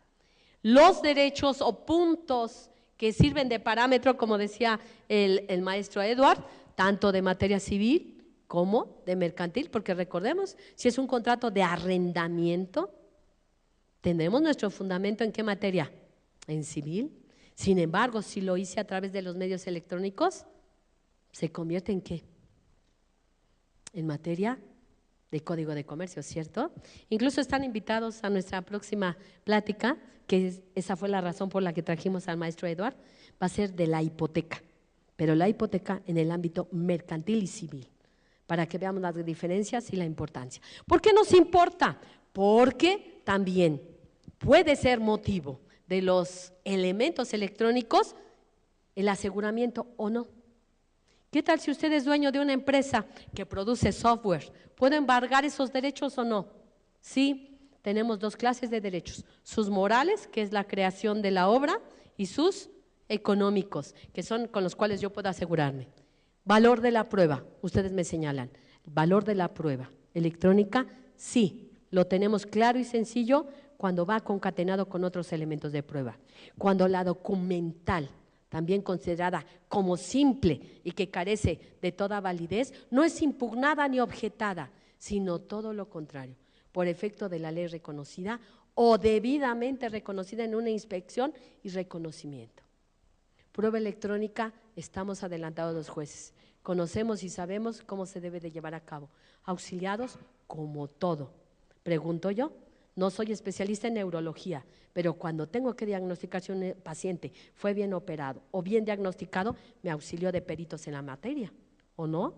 Los derechos o puntos que sirven de parámetro, como decía el maestro Edward, tanto de materia civil como de mercantil, porque recordemos, si es un contrato de arrendamiento, tendremos nuestro fundamento ¿en qué materia? En civil. Sin embargo, si lo hice a través de los medios electrónicos, ¿se convierte en qué? En materia de Código de Comercio, ¿cierto? Incluso están invitados a nuestra próxima plática, que esa fue la razón por la que trajimos al maestro Eduard, va a ser de la hipoteca, pero la hipoteca en el ámbito mercantil y civil, para que veamos las diferencias y la importancia. ¿Por qué nos importa? Porque también puede ser motivo de los elementos electrónicos el aseguramiento o no. ¿Qué tal si usted es dueño de una empresa que produce software? ¿Puede embargar esos derechos o no? Sí, tenemos dos clases de derechos, sus morales, que es la creación de la obra, y sus económicos, que son con los cuales yo puedo asegurarme. Valor de la prueba, ustedes me señalan, valor de la prueba electrónica, sí, lo tenemos claro y sencillo cuando va concatenado con otros elementos de prueba. Cuando la documental, también considerada como simple y que carece de toda validez, no es impugnada ni objetada, sino todo lo contrario, por efecto de la ley reconocida o debidamente reconocida en una inspección y reconocimiento. Prueba electrónica, estamos adelantados los jueces, conocemos y sabemos cómo se debe de llevar a cabo, auxiliados como todo. Pregunto yo, no soy especialista en neurología, pero cuando tengo que diagnosticar si un paciente fue bien operado o bien diagnosticado, me auxilio de peritos en la materia, ¿o no?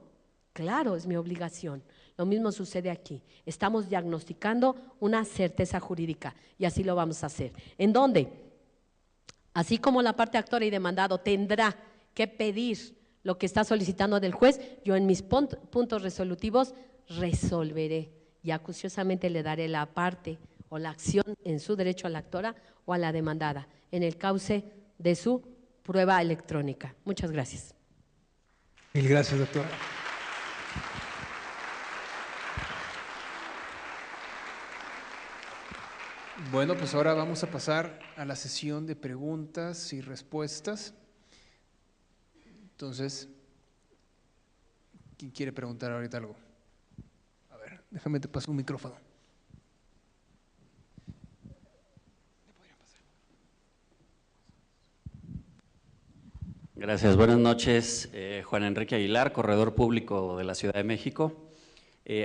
Claro, es mi obligación. Lo mismo sucede aquí. Estamos diagnosticando una certeza jurídica y así lo vamos a hacer. ¿En dónde? Así como la parte actora y demandado tendrá que pedir lo que está solicitando del juez, yo en mis puntos resolutivos resolveré y acuciosamente le daré la parte o la acción en su derecho a la actora o a la demandada en el cauce de su prueba electrónica. Muchas gracias. Mil gracias, doctora. Bueno, pues ahora vamos a pasar a la sesión de preguntas y respuestas. Entonces, ¿quién quiere preguntar ahorita algo? A ver, déjame te paso un micrófono. Gracias, buenas noches. Juan Enrique Aguilar, corredor público de la Ciudad de México.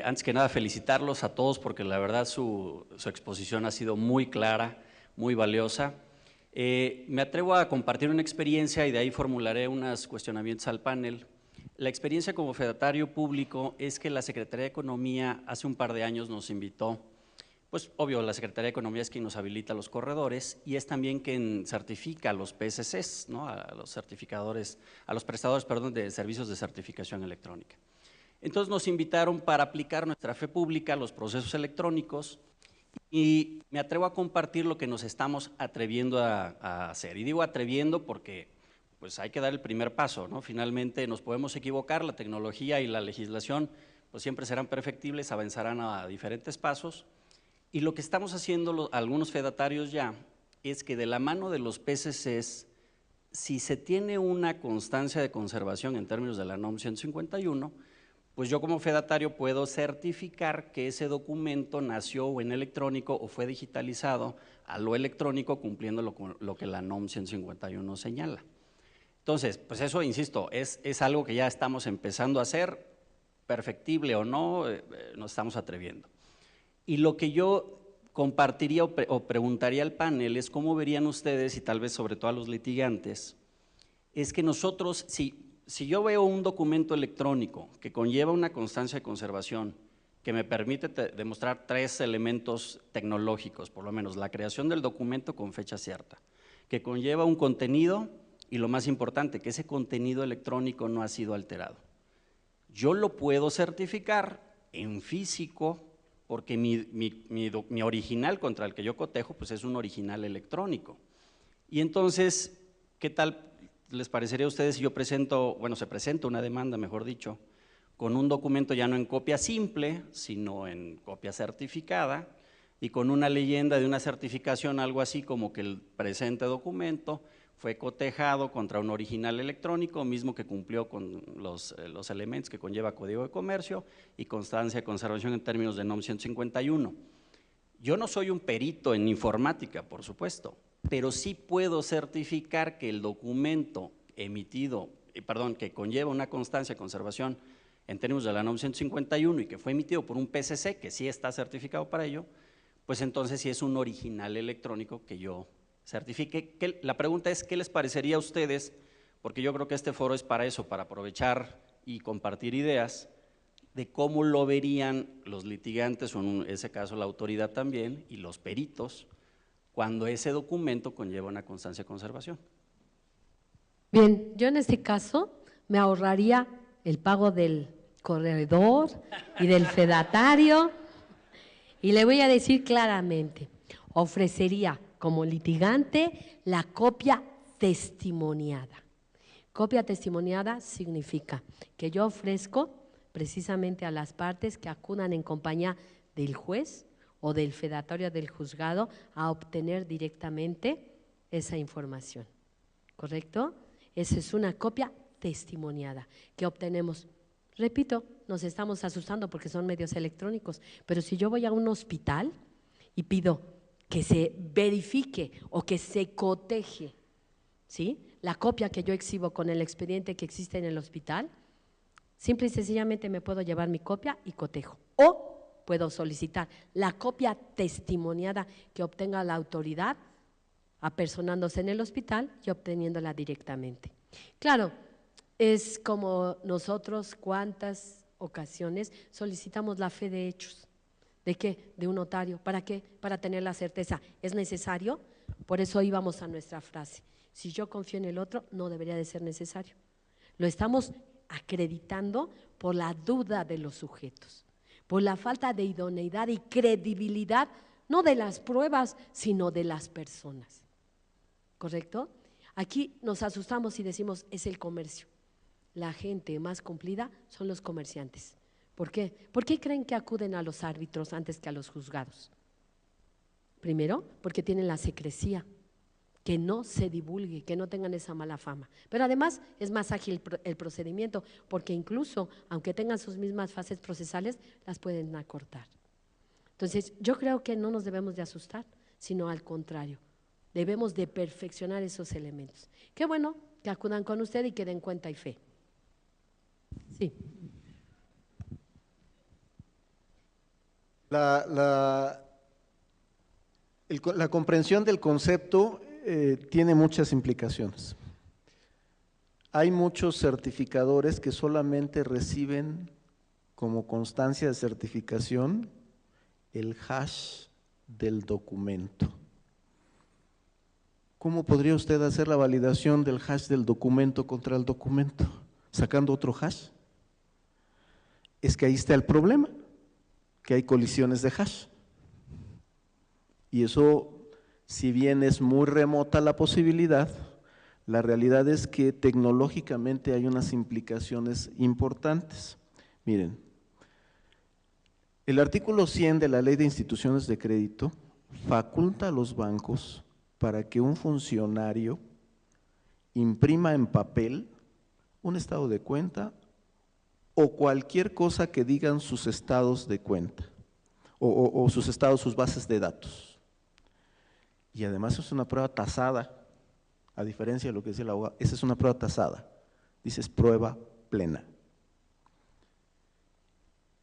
Antes que nada, felicitarlos a todos porque la verdad su exposición ha sido muy clara, muy valiosa. Me atrevo a compartir una experiencia y de ahí formularé unos cuestionamientos al panel. La experiencia como fedatario público es que la Secretaría de Economía hace un par de años nos invitó, pues obvio, la Secretaría de Economía es quien nos habilita a los corredores y es también quien certifica a los PSCs, ¿no? A los certificadores, a los prestadores, perdón, de servicios de certificación electrónica. Entonces nos invitaron para aplicar nuestra fe pública a los procesos electrónicos y me atrevo a compartir lo que nos estamos atreviendo a hacer. Y digo atreviendo porque pues hay que dar el primer paso, ¿no? Finalmente nos podemos equivocar, la tecnología y la legislación pues siempre serán perfectibles, avanzarán a diferentes pasos. Y lo que estamos haciendo algunos fedatarios ya es que de la mano de los PSCs, si se tiene una constancia de conservación en términos de la NOM 151, pues yo como fedatario puedo certificar que ese documento nació en electrónico o fue digitalizado a lo electrónico cumpliendo lo que la NOM 151 señala. Entonces, pues eso, insisto, es algo que ya estamos empezando a hacer, perfectible o no, nos estamos atreviendo. Y lo que yo compartiría o preguntaría al panel es cómo verían ustedes, y tal vez sobre todo a los litigantes, es que nosotros, si yo veo un documento electrónico que conlleva una constancia de conservación que me permite demostrar 3 elementos tecnológicos, por lo menos la creación del documento con fecha cierta, que conlleva un contenido y lo más importante, que ese contenido electrónico no ha sido alterado. Yo lo puedo certificar en físico porque mi original contra el que yo cotejo pues es un original electrónico. Y entonces, ¿qué tal les parecería a ustedes si yo presento, bueno, se presenta una demanda, mejor dicho, con un documento ya no en copia simple, sino en copia certificada y con una leyenda de una certificación, algo así como que el presente documento fue cotejado contra un original electrónico, mismo que cumplió con los elementos que conlleva Código de Comercio y constancia de conservación en términos de NOM 151. Yo no soy un perito en informática, por supuesto, pero sí puedo certificar que el documento emitido, que conlleva una constancia de conservación en términos de la NOM 151 y que fue emitido por un PSC, que sí está certificado para ello, pues entonces sí es un original electrónico que yo certifique. La pregunta es, ¿qué les parecería a ustedes? Porque yo creo que este foro es para eso, para aprovechar y compartir ideas de cómo lo verían los litigantes, o en ese caso la autoridad también, y los peritos, cuando ese documento conlleva una constancia de conservación. Bien, yo en este caso me ahorraría el pago del corredor y del fedatario y le voy a decir claramente, ofrecería como litigante la copia testimoniada. Copia testimoniada significa que yo ofrezco precisamente a las partes que acudan en compañía del juez o del fedatario del juzgado a obtener directamente esa información, ¿correcto? Esa es una copia testimoniada que obtenemos. Repito, nos estamos asustando porque son medios electrónicos, pero si yo voy a un hospital y pido que se verifique o que se coteje, ¿sí?, la copia que yo exhibo con el expediente que existe en el hospital, simple y sencillamente me puedo llevar mi copia y cotejo. O puedo solicitar la copia testimoniada que obtenga la autoridad apersonándose en el hospital y obteniéndola directamente. Claro, es como nosotros cuántas ocasiones solicitamos la fe de hechos. ¿De qué? De un notario. ¿Para qué? Para tener la certeza. ¿Es necesario? Por eso íbamos a nuestra frase. Si yo confío en el otro, no debería de ser necesario. Lo estamos acreditando por la duda de los sujetos, por la falta de idoneidad y credibilidad, no de las pruebas, sino de las personas. ¿Correcto? Aquí nos asustamos y decimos, es el comercio. La gente más cumplida son los comerciantes. ¿Por qué? ¿Por qué creen que acuden a los árbitros antes que a los juzgados? Primero, porque tienen la secrecía, que no se divulgue, que no tengan esa mala fama. Pero además es más ágil el procedimiento, porque incluso, aunque tengan sus mismas fases procesales, las pueden acortar. Entonces, yo creo que no nos debemos de asustar, sino al contrario, debemos de perfeccionar esos elementos. Qué bueno que acudan con usted y que den cuenta y fe. Sí. La comprensión del concepto tiene muchas implicaciones. Hay muchos certificadores que solamente reciben como constancia de certificación el hash del documento. ¿Cómo podría usted hacer la validación del hash del documento contra el documento? ¿Sacando otro hash? Es que ahí está el problema, que hay colisiones de hash. Y eso, si bien es muy remota la posibilidad, la realidad es que tecnológicamente hay unas implicaciones importantes. Miren, el artículo 100 de la Ley de Instituciones de Crédito faculta a los bancos para que un funcionario imprima en papel un estado de cuenta o cualquier cosa que digan sus estados de cuenta o sus estados, sus bases de datos. Y además es una prueba tasada, a diferencia de lo que dice el abogado, esa es una prueba tasada, dices prueba plena.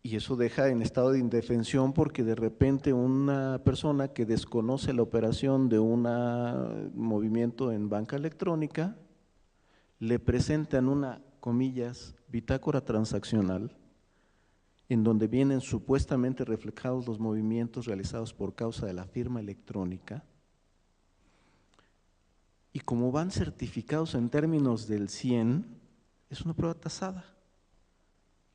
Y eso deja en estado de indefensión porque de repente una persona que desconoce la operación de un movimiento en banca electrónica, le presentan una, comillas, bitácora transaccional, en donde vienen supuestamente reflejados los movimientos realizados por causa de la firma electrónica, y como van certificados en términos del 100, es una prueba tasada.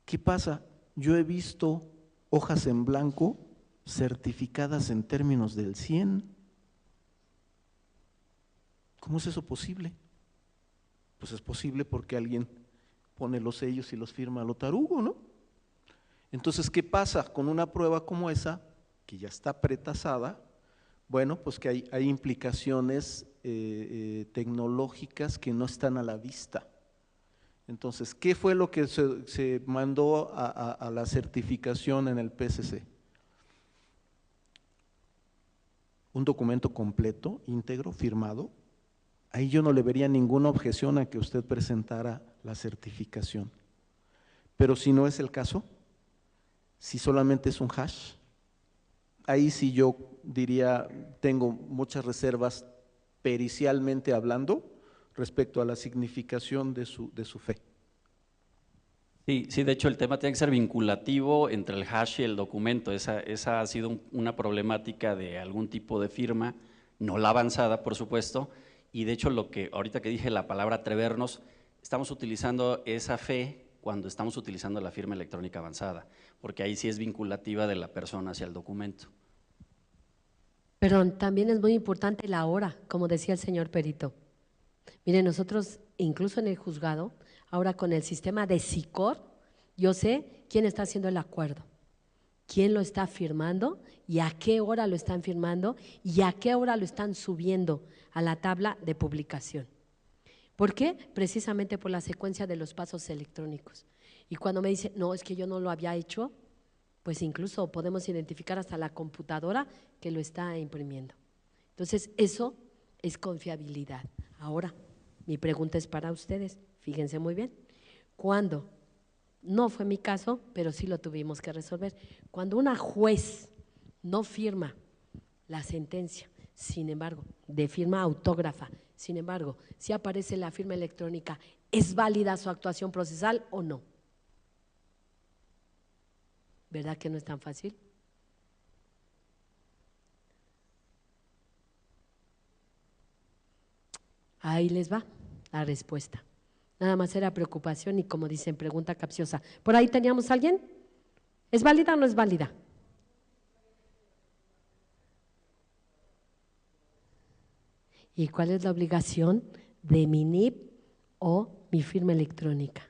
¿Qué pasa? Yo he visto hojas en blanco certificadas en términos del 100. ¿Cómo es eso posible? Pues es posible porque alguien pone los sellos y los firma a lo tarugo, ¿no? Entonces, ¿qué pasa con una prueba como esa, que ya está pretasada? Bueno, pues que hay implicaciones tecnológicas que no están a la vista. Entonces, ¿qué fue lo que se mandó a la certificación en el PCC? Un documento completo, íntegro, firmado. Ahí yo no le vería ninguna objeción a que usted presentara la certificación. Pero si no es el caso, si solamente es un hash, ahí sí yo diría, tengo muchas reservas pericialmente hablando respecto a la significación de su fe. Sí, de hecho el tema tiene que ser vinculativo entre el hash y el documento. Esa ha sido una problemática de algún tipo de firma, no la avanzada, por supuesto, y de hecho lo que ahorita que dije la palabra atrevernos, estamos utilizando esa fe cuando estamos utilizando la firma electrónica avanzada, porque ahí sí es vinculativa de la persona hacia el documento. Pero también es muy importante la hora, como decía el señor perito. Mire, nosotros incluso en el juzgado, ahora con el sistema de SICOR, yo sé quién está haciendo el acuerdo, quién lo está firmando y a qué hora lo están firmando y a qué hora lo están subiendo a la tabla de publicación. ¿Por qué? Precisamente por la secuencia de los pasos electrónicos. Y cuando me dice, no, es que yo no lo había hecho, pues incluso podemos identificar hasta la computadora que lo está imprimiendo. Entonces, eso es confiabilidad. Ahora, mi pregunta es para ustedes, fíjense muy bien, cuando, no fue mi caso, pero sí lo tuvimos que resolver, cuando una juez no firma la sentencia, sin embargo, de firma autógrafa, sin embargo, si aparece la firma electrónica, ¿es válida su actuación procesal o no? ¿Verdad que no es tan fácil? Ahí les va la respuesta. Nada más era preocupación y, como dicen, pregunta capciosa. ¿Por ahí teníamos a alguien? ¿Es válida o no es válida? ¿Y cuál es la obligación de mi NIP o mi firma electrónica?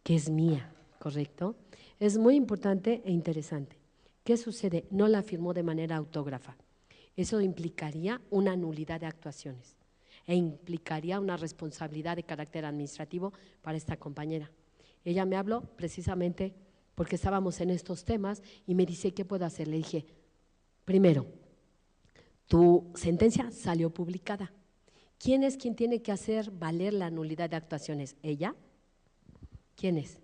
Que es mía, ¿correcto? Es muy importante e interesante. ¿Qué sucede? No la firmó de manera autógrafa. Eso implicaría una nulidad de actuaciones e implicaría una responsabilidad de carácter administrativo para esta compañera. Ella me habló precisamente porque estábamos en estos temas y me dice, ¿qué puedo hacer? Le dije, primero, tu sentencia salió publicada. ¿Quién es quien tiene que hacer valer la nulidad de actuaciones? ¿Ella? ¿Quién es?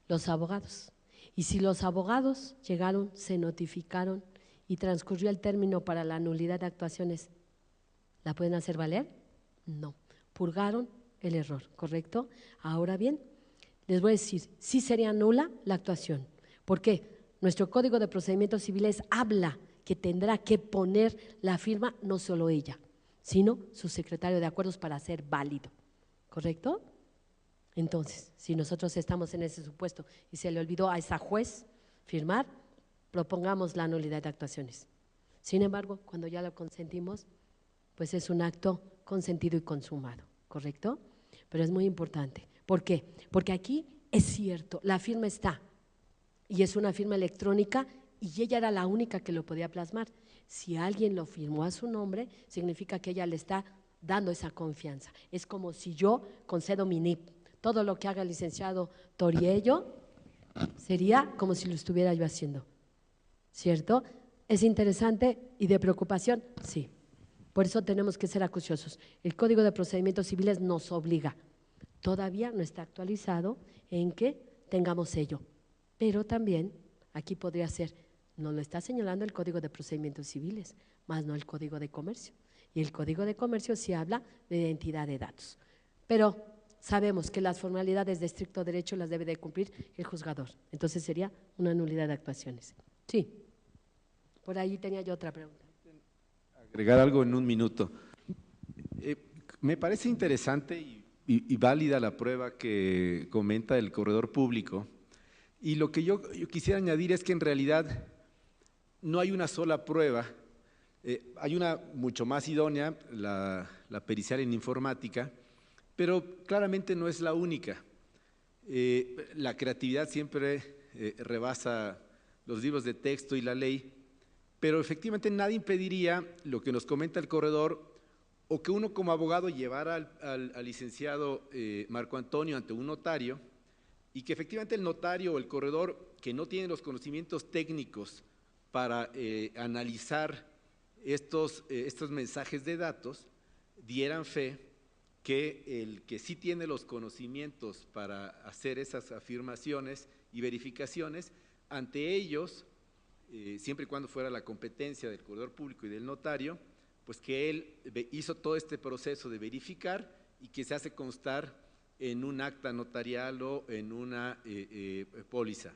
Los abogados. Y si los abogados llegaron, se notificaron y transcurrió el término para la nulidad de actuaciones, ¿la pueden hacer valer? No, purgaron el error, ¿correcto? Ahora bien, les voy a decir, sí sería nula la actuación. ¿Por qué? Nuestro Código de Procedimientos Civiles habla que tendrá que poner la firma no solo ella, sino su secretario de acuerdos para ser válido, ¿correcto? Entonces, si nosotros estamos en ese supuesto y se le olvidó a esa juez firmar, propongamos la nulidad de actuaciones. Sin embargo, cuando ya lo consentimos, pues es un acto consentido y consumado, ¿correcto? Pero es muy importante. ¿Por qué? Porque aquí es cierto, la firma está y es una firma electrónica y ella era la única que lo podía plasmar. Si alguien lo firmó a su nombre, significa que ella le está dando esa confianza. Es como si yo concedo mi NIP. Todo lo que haga el licenciado Toriello sería como si lo estuviera yo haciendo, ¿cierto? ¿Es interesante y de preocupación? Sí. Por eso tenemos que ser acuciosos. El Código de Procedimientos Civiles nos obliga. Todavía no está actualizado en que tengamos ello, pero también aquí podría ser, nos lo está señalando el Código de Procedimientos Civiles, más no el Código de Comercio. Y el Código de Comercio sí habla de identidad de datos. Pero sabemos que las formalidades de estricto derecho las debe de cumplir el juzgador. Entonces sería una nulidad de actuaciones. Sí. Por ahí tenía yo otra pregunta. Agregar algo en un minuto. Me parece interesante y válida la prueba que comenta el corredor público. Y lo que yo quisiera añadir es que en realidad no hay una sola prueba. Hay una mucho más idónea, la pericial en informática, pero claramente no es la única. La creatividad siempre rebasa los libros de texto y la ley, pero efectivamente nada impediría lo que nos comenta el corredor o que uno como abogado llevara al licenciado Marco Antonio ante un notario y que efectivamente el notario o el corredor que no tiene los conocimientos técnicos para analizar estos mensajes de datos dieran fe que el que sí tiene los conocimientos para hacer esas afirmaciones y verificaciones, ante ellos, siempre y cuando fuera la competencia del corredor público y del notario, pues que él hizo todo este proceso de verificar y que se hace constar en un acta notarial o en una póliza.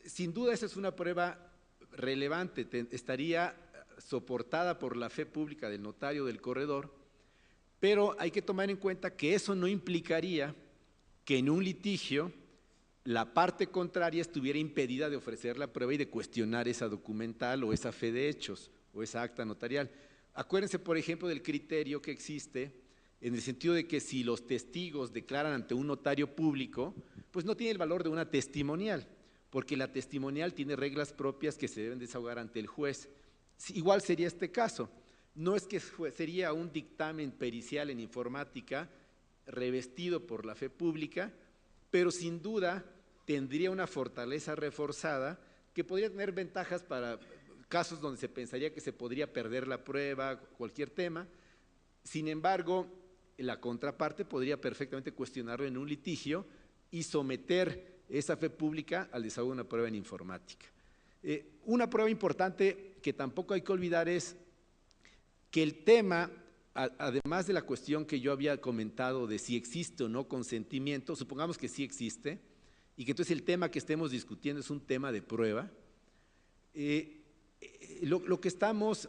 Sin duda esa es una prueba relevante, estaría soportada por la fe pública del notario del corredor, pero hay que tomar en cuenta que eso no implicaría que en un litigio la parte contraria estuviera impedida de ofrecer la prueba y de cuestionar esa documental o esa fe de hechos o esa acta notarial. Acuérdense, por ejemplo, del criterio que existe en el sentido de que si los testigos declaran ante un notario público, pues no tiene el valor de una testimonial, porque la testimonial tiene reglas propias que se deben desahogar ante el juez. Igual sería este caso. No es que sería un dictamen pericial en informática revestido por la fe pública, pero sin duda tendría una fortaleza reforzada que podría tener ventajas para casos donde se pensaría que se podría perder la prueba, cualquier tema. Sin embargo, la contraparte podría perfectamente cuestionarlo en un litigio y someter esa fe pública al desahogo de una prueba en informática. Una prueba importante que tampoco hay que olvidar es que el tema, además de la cuestión que yo había comentado de si existe o no consentimiento, supongamos que sí existe, y que entonces el tema que estemos discutiendo es un tema de prueba, lo que estamos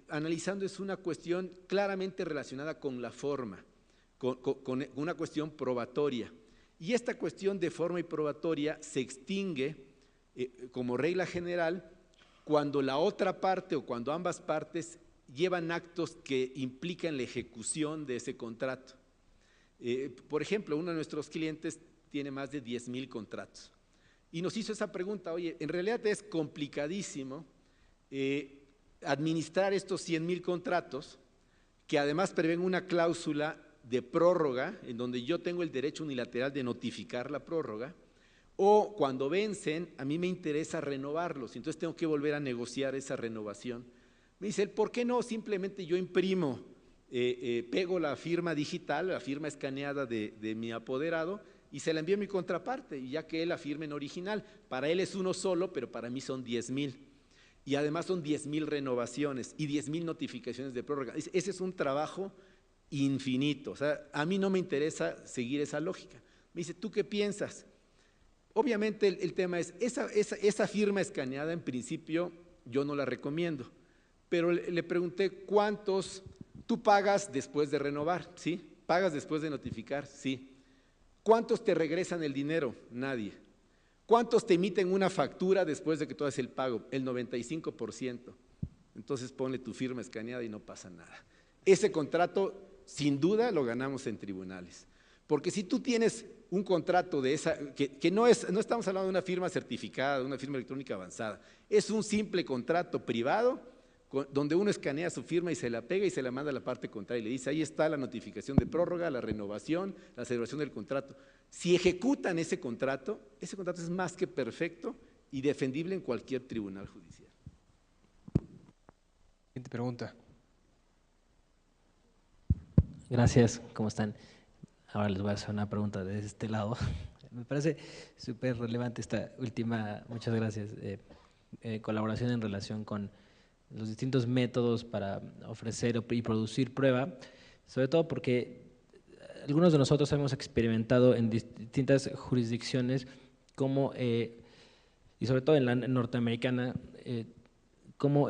analizando es una cuestión claramente relacionada con la forma. con una cuestión probatoria. Y esta cuestión de forma y probatoria se extingue como regla general cuando la otra parte o cuando ambas partes llevan actos que implican la ejecución de ese contrato. Por ejemplo, uno de nuestros clientes tiene más de 10,000 contratos y nos hizo esa pregunta: oye, en realidad es complicadísimo administrar estos 100,000 contratos que además prevén una cláusula de prórroga en donde yo tengo el derecho unilateral de notificar la prórroga, o cuando vencen a mí me interesa renovarlos, entonces tengo que volver a negociar esa renovación. Me dice, ¿por qué no simplemente yo imprimo, pego la firma digital, la firma escaneada de mi apoderado y se la envío a mi contraparte, y ya que él la firme en original? Para él es uno solo, pero para mí son 10,000. Y además son 10,000 renovaciones y 10,000 notificaciones de prórroga. Ese es un trabajo infinito. O sea, a mí no me interesa seguir esa lógica. Me dice, ¿tú qué piensas? Obviamente el tema es, esa firma escaneada en principio yo no la recomiendo, pero le pregunté, ¿cuántos tú pagas después de renovar? ¿Sí? ¿Pagas después de notificar? Sí. ¿Cuántos te regresan el dinero? Nadie. ¿Cuántos te emiten una factura después de que tú haces el pago? El 95%. Entonces ponle tu firma escaneada y no pasa nada. Ese contrato sin duda lo ganamos en tribunales. Porque si tú tienes un contrato de esa, que no estamos hablando de una firma certificada, de una firma electrónica avanzada, es un simple contrato privado donde uno escanea su firma y se la pega y se la manda a la parte contraria y le dice, ahí está la notificación de prórroga, la renovación, la celebración del contrato. Si ejecutan ese contrato es más que perfecto y defendible en cualquier tribunal judicial. Siguiente pregunta. Gracias, ¿cómo están? Ahora les voy a hacer una pregunta de este lado. Me parece súper relevante esta última, muchas gracias, colaboración en relación con los distintos métodos para ofrecer y producir prueba, sobre todo porque algunos de nosotros hemos experimentado en distintas jurisdicciones como, y sobre todo en la norteamericana, como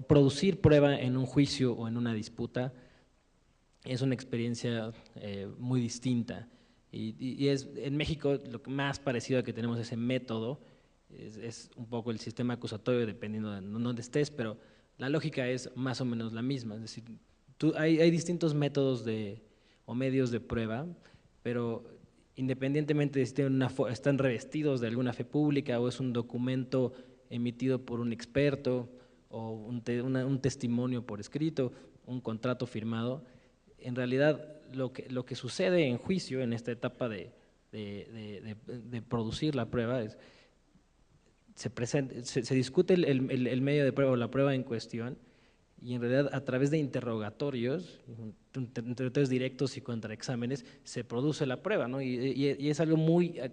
producir prueba en un juicio o en una disputa es una experiencia muy distinta. Y es, en México lo más parecido a que tenemos ese método es un poco el sistema acusatorio, dependiendo de dónde estés, pero la lógica es más o menos la misma. Es decir, hay distintos métodos o medios de prueba, pero independientemente de si están revestidos de alguna fe pública o es un documento emitido por un experto o un testimonio por escrito, un contrato firmado, en realidad lo que sucede en juicio, en esta etapa de producir la prueba, es se discute el medio de prueba o la prueba en cuestión, y en realidad a través de interrogatorios directos y contraexámenes se produce la prueba, ¿no? Y es algo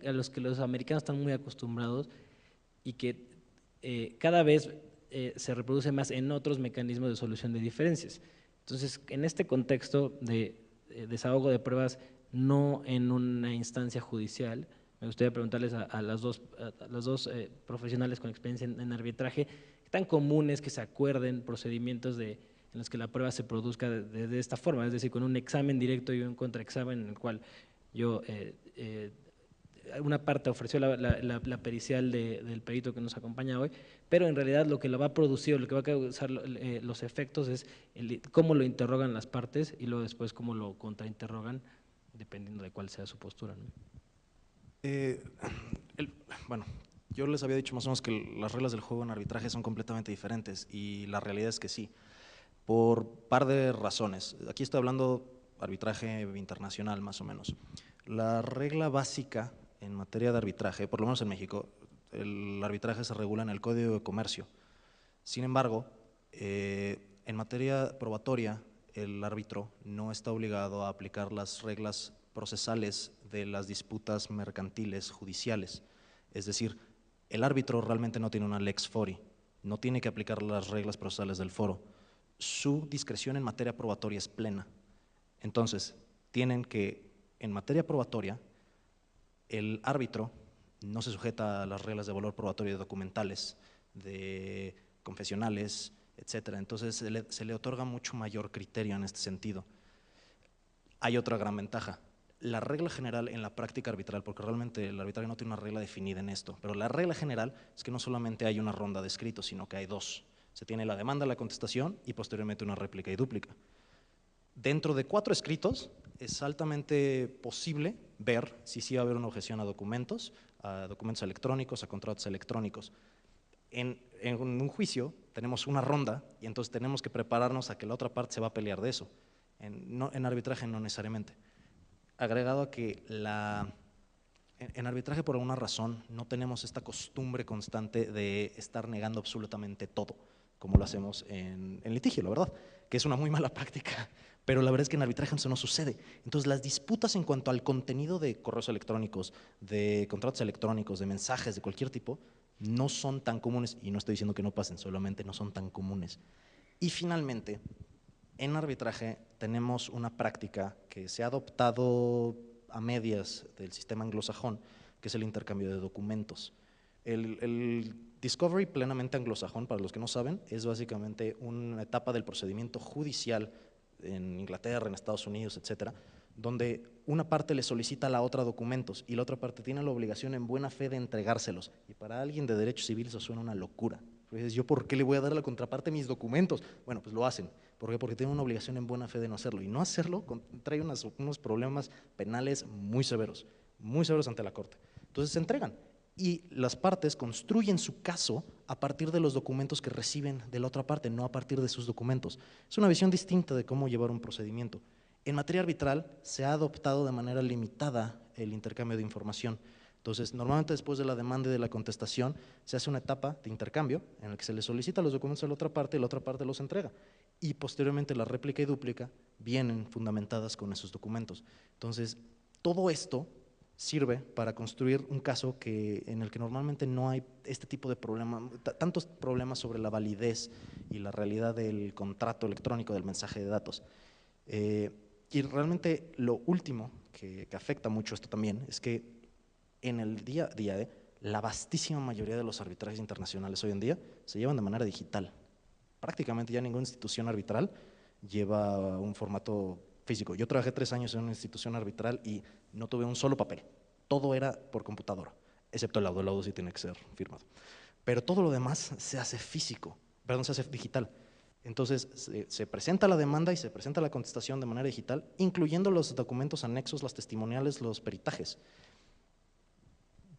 a los que los americanos están muy acostumbrados y que cada vez se reproduce más en otros mecanismos de solución de diferencias. Entonces, en este contexto de desahogo de pruebas no en una instancia judicial, me gustaría preguntarles a los dos profesionales con experiencia en arbitraje, ¿qué tan común es que se acuerden procedimientos en los que la prueba se produzca de esta forma? Es decir, con un examen directo y un contraexamen en el cual una parte ofreció la pericial del perito que nos acompaña hoy, pero en realidad lo que lo va a producir o lo que va a causar los efectos es cómo lo interrogan las partes y luego después cómo lo contrainterrogan, dependiendo de cuál sea su postura, ¿no? Bueno, yo les había dicho más o menos que las reglas del juego en arbitraje son completamente diferentes y la realidad es que sí, por par de razones. Aquí estoy hablando arbitraje internacional más o menos. La regla básica en materia de arbitraje, por lo menos en México, el arbitraje se regula en el Código de Comercio. Sin embargo, en materia probatoria, el árbitro no está obligado a aplicar las reglas procesales de las disputas mercantiles judiciales. Es decir, el árbitro realmente no tiene una lex fori, no tiene que aplicar las reglas procesales del foro. Su discreción en materia probatoria es plena. Entonces, tienen que, en materia probatoria, el árbitro no se sujeta a las reglas de valor probatorio de documentales, de confesionales, etcétera. Entonces, se le otorga mucho mayor criterio en este sentido. Hay otra gran ventaja. La regla general en la práctica arbitral, porque realmente el arbitraje no tiene una regla definida en esto, pero la regla general es que no solamente hay una ronda de escritos, sino que hay dos. Se tiene la demanda, la contestación y posteriormente una réplica y dúplica. Dentro de 4 escritos es altamente posible ver si sí va a haber una objeción a documentos electrónicos, a contratos electrónicos. En un juicio tenemos una ronda y entonces tenemos que prepararnos a que la otra parte se va a pelear de eso. En arbitraje no necesariamente. Agregado a que en arbitraje por alguna razón no tenemos esta costumbre constante de estar negando absolutamente todo, como lo hacemos en litigio, la verdad, que es una muy mala práctica, pero la verdad es que en arbitraje eso no sucede. Entonces las disputas en cuanto al contenido de correos electrónicos, de contratos electrónicos, de mensajes de cualquier tipo, no son tan comunes, y no estoy diciendo que no pasen, solamente no son tan comunes. Y finalmente, en arbitraje tenemos una práctica que se ha adoptado a medias del sistema anglosajón, que es el intercambio de documentos. El discovery plenamente anglosajón, para los que no saben, es básicamente una etapa del procedimiento judicial en Inglaterra, en Estados Unidos, etcétera, donde una parte le solicita a la otra documentos y la otra parte tiene la obligación en buena fe de entregárselos. Y para alguien de derecho civil eso suena una locura. Dices, ¿yo por qué le voy a dar a la contraparte mis documentos? Bueno, pues lo hacen. ¿Por qué? Porque tienen una obligación en buena fe de no hacerlo. Y no hacerlo trae unos problemas penales muy severos ante la Corte. Entonces se entregan. Y las partes construyen su caso a partir de los documentos que reciben de la otra parte, no a partir de sus documentos. Es una visión distinta de cómo llevar un procedimiento. En materia arbitral se ha adoptado de manera limitada el intercambio de información. Entonces, normalmente después de la demanda y de la contestación se hace una etapa de intercambio en la que se le solicita los documentos a la otra parte y la otra parte los entrega. Y posteriormente la réplica y dúplica vienen fundamentadas con esos documentos. Entonces, todo esto sirve para construir un caso en el que normalmente no hay este tipo de problemas, tantos problemas sobre la validez y la realidad del contrato electrónico, del mensaje de datos. Y realmente lo último que afecta mucho esto también es que en el día a día, la vastísima mayoría de los arbitrajes internacionales hoy en día se llevan de manera digital. Prácticamente ya ninguna institución arbitral lleva un formato físico. Yo trabajé 3 años en una institución arbitral y no tuve un solo papel. Todo era por computadora, excepto el laudo sí tiene que ser firmado. Pero todo lo demás se hace se hace digital. Entonces se presenta la demanda y se presenta la contestación de manera digital, incluyendo los documentos anexos, las testimoniales, los peritajes.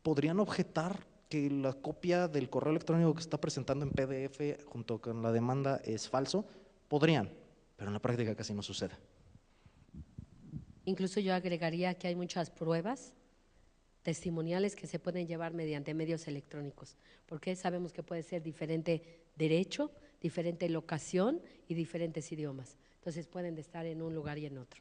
¿Podrían objetar que la copia del correo electrónico que está presentando en PDF junto con la demanda es falso? Podrían, pero en la práctica casi no sucede. Incluso yo agregaría que hay muchas pruebas testimoniales que se pueden llevar mediante medios electrónicos, porque sabemos que puede ser diferente derecho, diferente locación y diferentes idiomas. Entonces pueden estar en un lugar y en otro.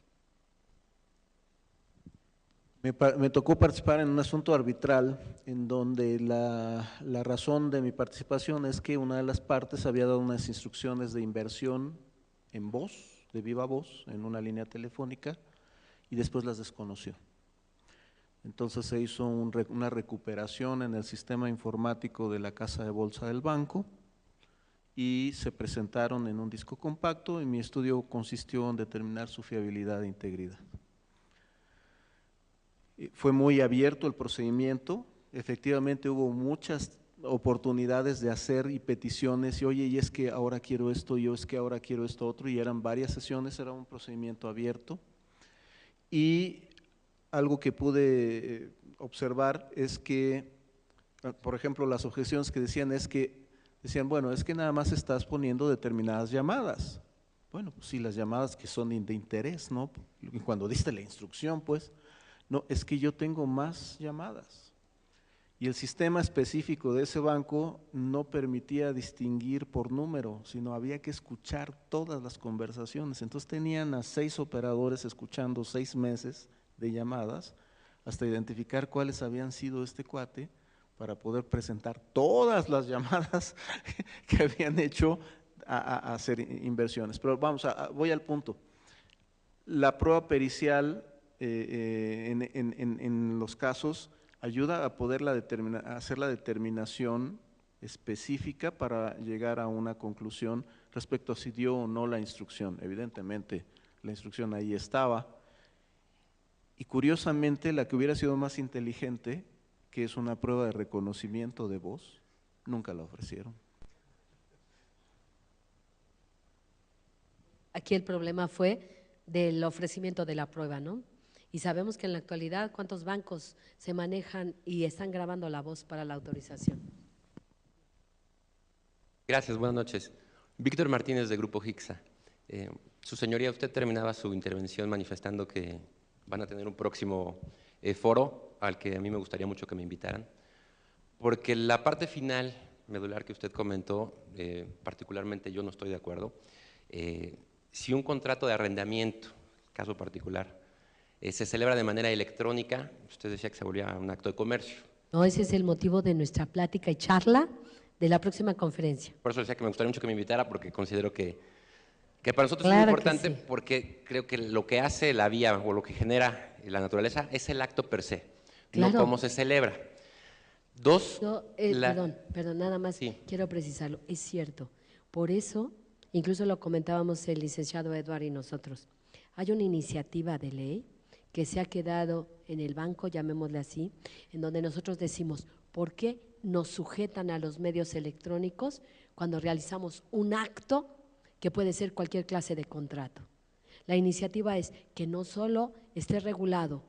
Me tocó participar en un asunto arbitral en donde la razón de mi participación es que una de las partes había dado unas instrucciones de inversión en voz, de viva voz, en una línea telefónica y después las desconoció. Entonces se hizo una recuperación en el sistema informático de la casa de bolsa del banco y se presentaron en un disco compacto y mi estudio consistió en determinar su fiabilidad e integridad. Fue muy abierto el procedimiento, efectivamente hubo muchas oportunidades de hacer y peticiones y oye, y es que ahora quiero esto, yo es que ahora quiero esto otro y eran varias sesiones, era un procedimiento abierto y algo que pude observar es que, por ejemplo, las objeciones que decían bueno, es que nada más estás poniendo determinadas llamadas. Bueno, pues sí, las llamadas que son de interés, ¿no? Cuando diste la instrucción, pues, no, es que yo tengo más llamadas. Y el sistema específico de ese banco no permitía distinguir por número, sino había que escuchar todas las conversaciones. Entonces tenían a 6 operadores escuchando 6 meses de llamadas hasta identificar cuáles habían sido este cuate para poder presentar todas las llamadas que habían hecho a hacer inversiones. Pero voy al punto. La prueba pericial en los casos ayuda a poder hacer la determinación específica para llegar a una conclusión respecto a si dio o no la instrucción. Evidentemente la instrucción ahí estaba y curiosamente la que hubiera sido más inteligente, que es una prueba de reconocimiento de voz, nunca la ofrecieron. Aquí el problema fue del ofrecimiento de la prueba, ¿no? Y sabemos que en la actualidad, ¿cuántos bancos se manejan y están grabando la voz para la autorización? Gracias, buenas noches. Víctor Martínez, de Grupo Hixa. Su señoría, usted terminaba su intervención manifestando que van a tener un próximo foro al que a mí me gustaría mucho que me invitaran, porque la parte final medular que usted comentó, particularmente yo no estoy de acuerdo. Si un contrato de arrendamiento, caso particular, se celebra de manera electrónica, usted decía que se volvía un acto de comercio. No, ese es el motivo de nuestra plática y charla de la próxima conferencia. Por eso decía que me gustaría mucho que me invitara, porque considero que para nosotros Claro es muy importante, sí. porque creo que lo que hace la vía o lo que genera la naturaleza es el acto per se, Claro. no cómo se celebra. Dos, Perdón, nada más Sí. quiero precisarlo, es cierto. Por eso, incluso lo comentábamos el licenciado Eduardo y nosotros, hay una iniciativa de ley que se ha quedado en el banco, llamémosle así, en donde nosotros decimos, ¿por qué nos sujetan a los medios electrónicos cuando realizamos un acto que puede ser cualquier clase de contrato? La iniciativa es que no solo esté regulado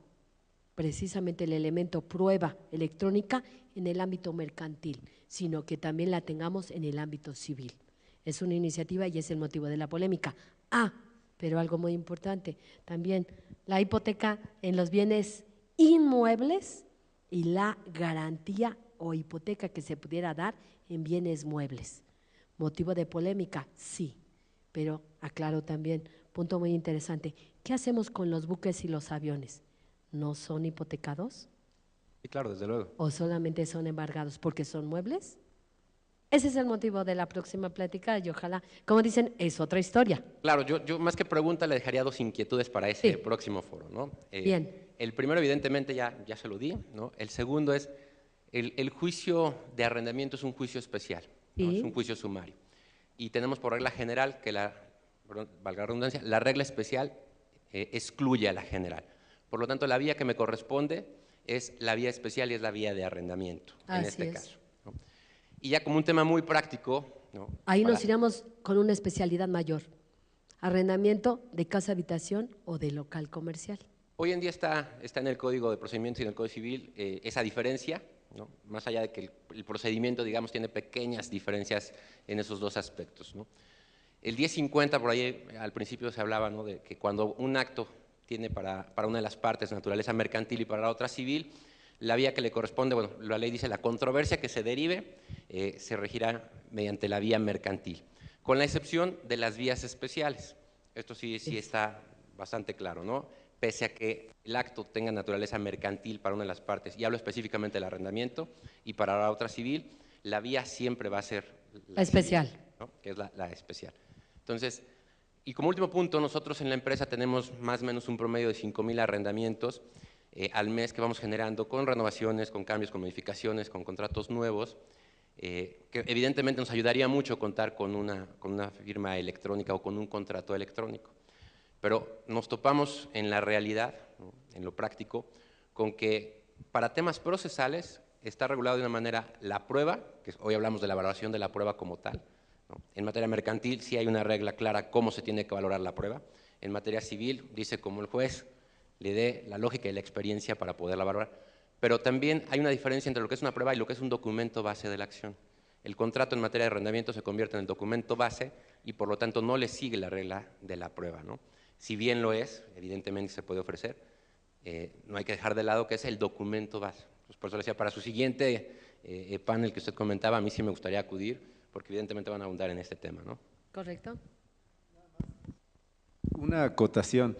precisamente el elemento prueba electrónica en el ámbito mercantil, sino que también la tengamos en el ámbito civil. Es una iniciativa y es el motivo de la polémica. Pero algo muy importante, también la hipoteca en los bienes inmuebles y la garantía o hipoteca que se pudiera dar en bienes muebles. ¿Motivo de polémica? Sí, pero aclaro también, punto muy interesante, ¿qué hacemos con los buques y los aviones? ¿No son hipotecados? Sí, claro, desde luego. ¿O solamente son embargados porque son muebles? Ese es el motivo de la próxima plática y ojalá, como dicen, es otra historia. Claro, yo más que pregunta le dejaría dos inquietudes para ese próximo foro, ¿no? Bien. El primero, evidentemente, ya se lo di, ¿no? El segundo es, el juicio de arrendamiento es un juicio especial, ¿no? Sí. Es un juicio sumario. Y tenemos por regla general que valga la redundancia, la regla especial excluye a la general. Por lo tanto, la vía que me corresponde es la vía especial y es la vía de arrendamiento, en este caso. ¿No? Y ya como un tema muy práctico, ¿no? Ahí nos iríamos con una especialidad mayor, arrendamiento de casa habitación o de local comercial. Hoy en día está en el Código de Procedimientos y en el Código Civil esa diferencia, ¿no? Más allá de que el procedimiento, digamos, tiene pequeñas diferencias en esos dos aspectos, ¿no? El 1050, por ahí al principio se hablaba, ¿no?, de que cuando un acto tiene para una de las partes naturaleza mercantil y para la otra civil, la vía que le corresponde, bueno, la ley dice la controversia que se derive se regirá mediante la vía mercantil, con la excepción de las vías especiales. Esto sí está bastante claro, ¿no? Pese a que el acto tenga naturaleza mercantil para una de las partes, y hablo específicamente del arrendamiento, y para la otra civil, la vía siempre va a ser la especial, civil, ¿no? Que es la especial. Entonces, y como último punto, nosotros en la empresa tenemos más o menos un promedio de 5,000 arrendamientos al mes que vamos generando con renovaciones, con cambios, con modificaciones, con contratos nuevos, que evidentemente nos ayudaría mucho contar con una firma electrónica o con un contrato electrónico. Pero nos topamos en la realidad, ¿no?, en lo práctico, con que para temas procesales está regulado de una manera la prueba, que hoy hablamos de la valoración de la prueba como tal, ¿no? En materia mercantil sí hay una regla clara cómo se tiene que valorar la prueba. En materia civil dice cómo el juez le dé la lógica y la experiencia para poderla valorar. Pero también hay una diferencia entre lo que es una prueba y lo que es un documento base de la acción. El contrato en materia de arrendamiento se convierte en el documento base y por lo tanto no le sigue la regla de la prueba, ¿no? Si bien lo es, evidentemente se puede ofrecer, no hay que dejar de lado que es el documento base. Pues por eso le decía, para su siguiente panel que usted comentaba, a mí sí me gustaría acudir, porque evidentemente van a abundar en este tema, ¿no? ¿Correcto? Una acotación.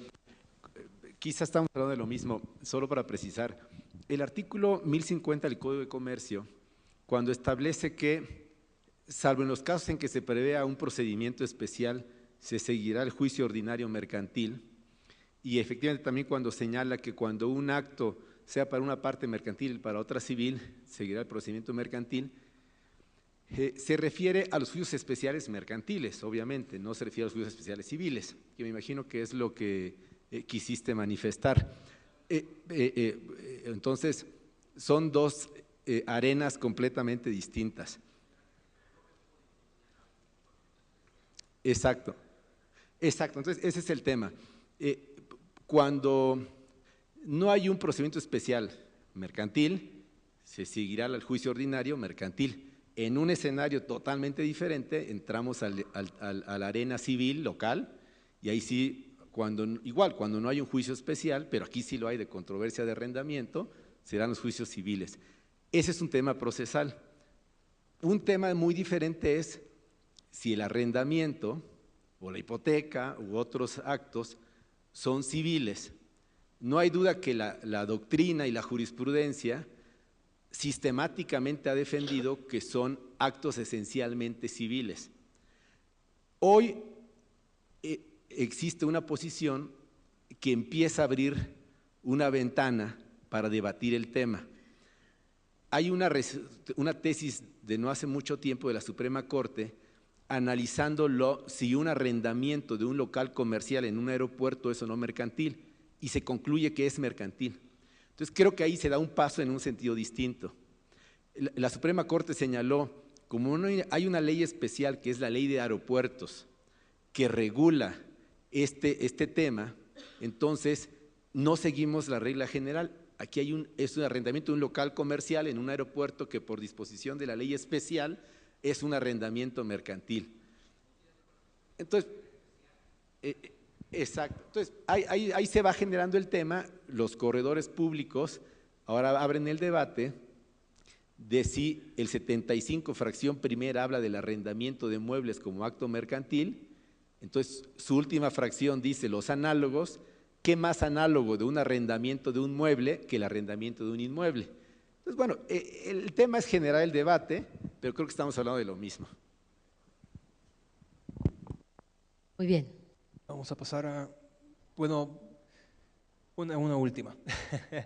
Quizás estamos hablando de lo mismo, solo para precisar. El artículo 1050 del Código de Comercio, cuando establece que, salvo en los casos en que se prevea un procedimiento especial, se seguirá el juicio ordinario mercantil, y efectivamente también cuando señala que cuando un acto sea para una parte mercantil y para otra civil, seguirá el procedimiento mercantil, se refiere a los juicios especiales mercantiles, obviamente, no se refiere a los juicios especiales civiles, que me imagino que es lo que quisiste manifestar. Entonces, son dos arenas completamente distintas. Exacto, exacto. Entonces, ese es el tema. Cuando no hay un procedimiento especial mercantil, se seguirá el juicio ordinario mercantil. En un escenario totalmente diferente, entramos a la arena civil local, y ahí sí, cuando no hay un juicio especial, pero aquí sí lo hay de controversia de arrendamiento, serán los juicios civiles. Ese es un tema procesal. Un tema muy diferente es si el arrendamiento o la hipoteca u otros actos son civiles. No hay duda que la doctrina y la jurisprudencia sistemáticamente ha defendido que son actos esencialmente civiles. Hoy existe una posición que empieza a abrir una ventana para debatir el tema. Hay una tesis de no hace mucho tiempo de la Suprema Corte analizando si un arrendamiento de un local comercial en un aeropuerto es o no mercantil, y se concluye que es mercantil. Entonces creo que ahí se da un paso en un sentido distinto. La Suprema Corte señaló, como hay una ley especial que es la Ley de Aeropuertos, que regula este tema, entonces no seguimos la regla general. Aquí es un arrendamiento de un local comercial en un aeropuerto que por disposición de la ley especial es un arrendamiento mercantil. Entonces, exacto. Entonces, ahí se va generando el tema. Los corredores públicos ahora abren el debate de si el 75 fracción primera habla del arrendamiento de muebles como acto mercantil. Entonces, su última fracción dice los análogos. ¿Qué más análogo de un arrendamiento de un mueble que el arrendamiento de un inmueble? Entonces, bueno, el tema es generar el debate, pero creo que estamos hablando de lo mismo. Muy bien. Vamos a pasar a, bueno, una última,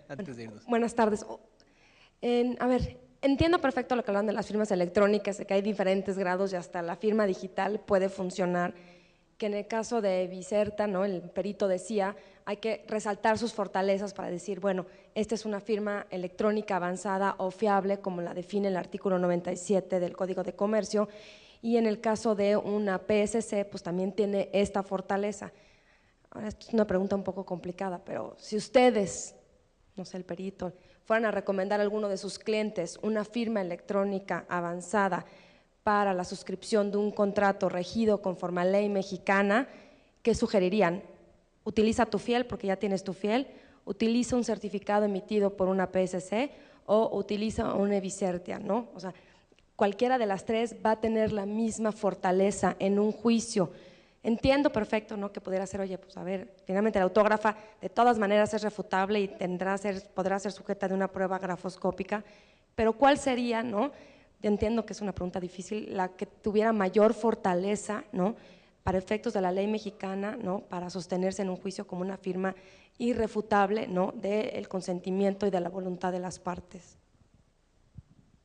antes de irnos. Buenas tardes. A ver, entiendo perfecto lo que hablan de las firmas electrónicas, de que hay diferentes grados y hasta la firma digital puede funcionar, que en el caso de Vicerta, ¿no?, el perito decía, hay que resaltar sus fortalezas para decir, bueno, esta es una firma electrónica avanzada o fiable, como la define el artículo 97 del Código de Comercio, y en el caso de una PSC, pues también tiene esta fortaleza. Ahora, esto es una pregunta un poco complicada, pero si ustedes, no sé, el perito, fueran a recomendar a alguno de sus clientes una firma electrónica avanzada para la suscripción de un contrato regido conforme a ley mexicana, ¿qué sugerirían? Utiliza tu fiel porque ya tienes tu fiel, utiliza un certificado emitido por una PSC o utiliza un Vicerta, ¿no? O sea, cualquiera de las tres va a tener la misma fortaleza en un juicio. Entiendo perfecto, ¿no?, que pudiera ser, oye, pues a ver, finalmente la autógrafa de todas maneras es refutable y podrá ser sujeta de una prueba grafoscópica, pero ¿cuál sería, no? Yo entiendo que es una pregunta difícil, la que tuviera mayor fortaleza, ¿no?, para efectos de la ley mexicana, ¿no?, para sostenerse en un juicio como una firma irrefutable, ¿no?, del consentimiento y de la voluntad de las partes.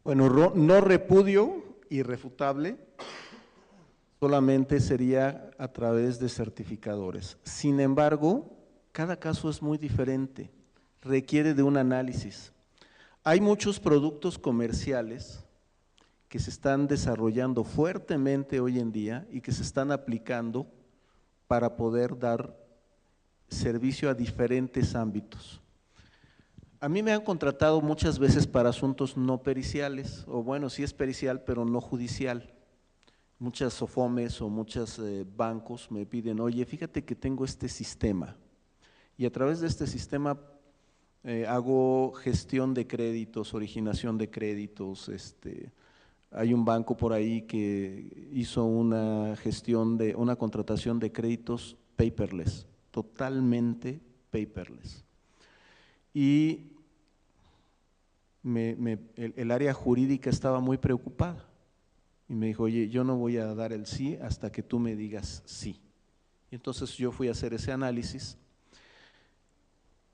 Bueno, no repudio irrefutable, solamente sería a través de certificadores. Sin embargo, cada caso es muy diferente, requiere de un análisis. Hay muchos productos comerciales que se están desarrollando fuertemente hoy en día y que se están aplicando para poder dar servicio a diferentes ámbitos. A mí me han contratado muchas veces para asuntos no periciales, o bueno, sí es pericial, pero no judicial. Muchas SOFOMES o muchos bancos me piden, oye, fíjate que tengo este sistema, y a través de este sistema hago gestión de créditos, originación de créditos. Hay un banco por ahí que hizo una contratación de créditos paperless, totalmente paperless. Y el área jurídica estaba muy preocupada y me dijo, oye, yo no voy a dar el sí hasta que tú me digas sí. Y entonces yo fui a hacer ese análisis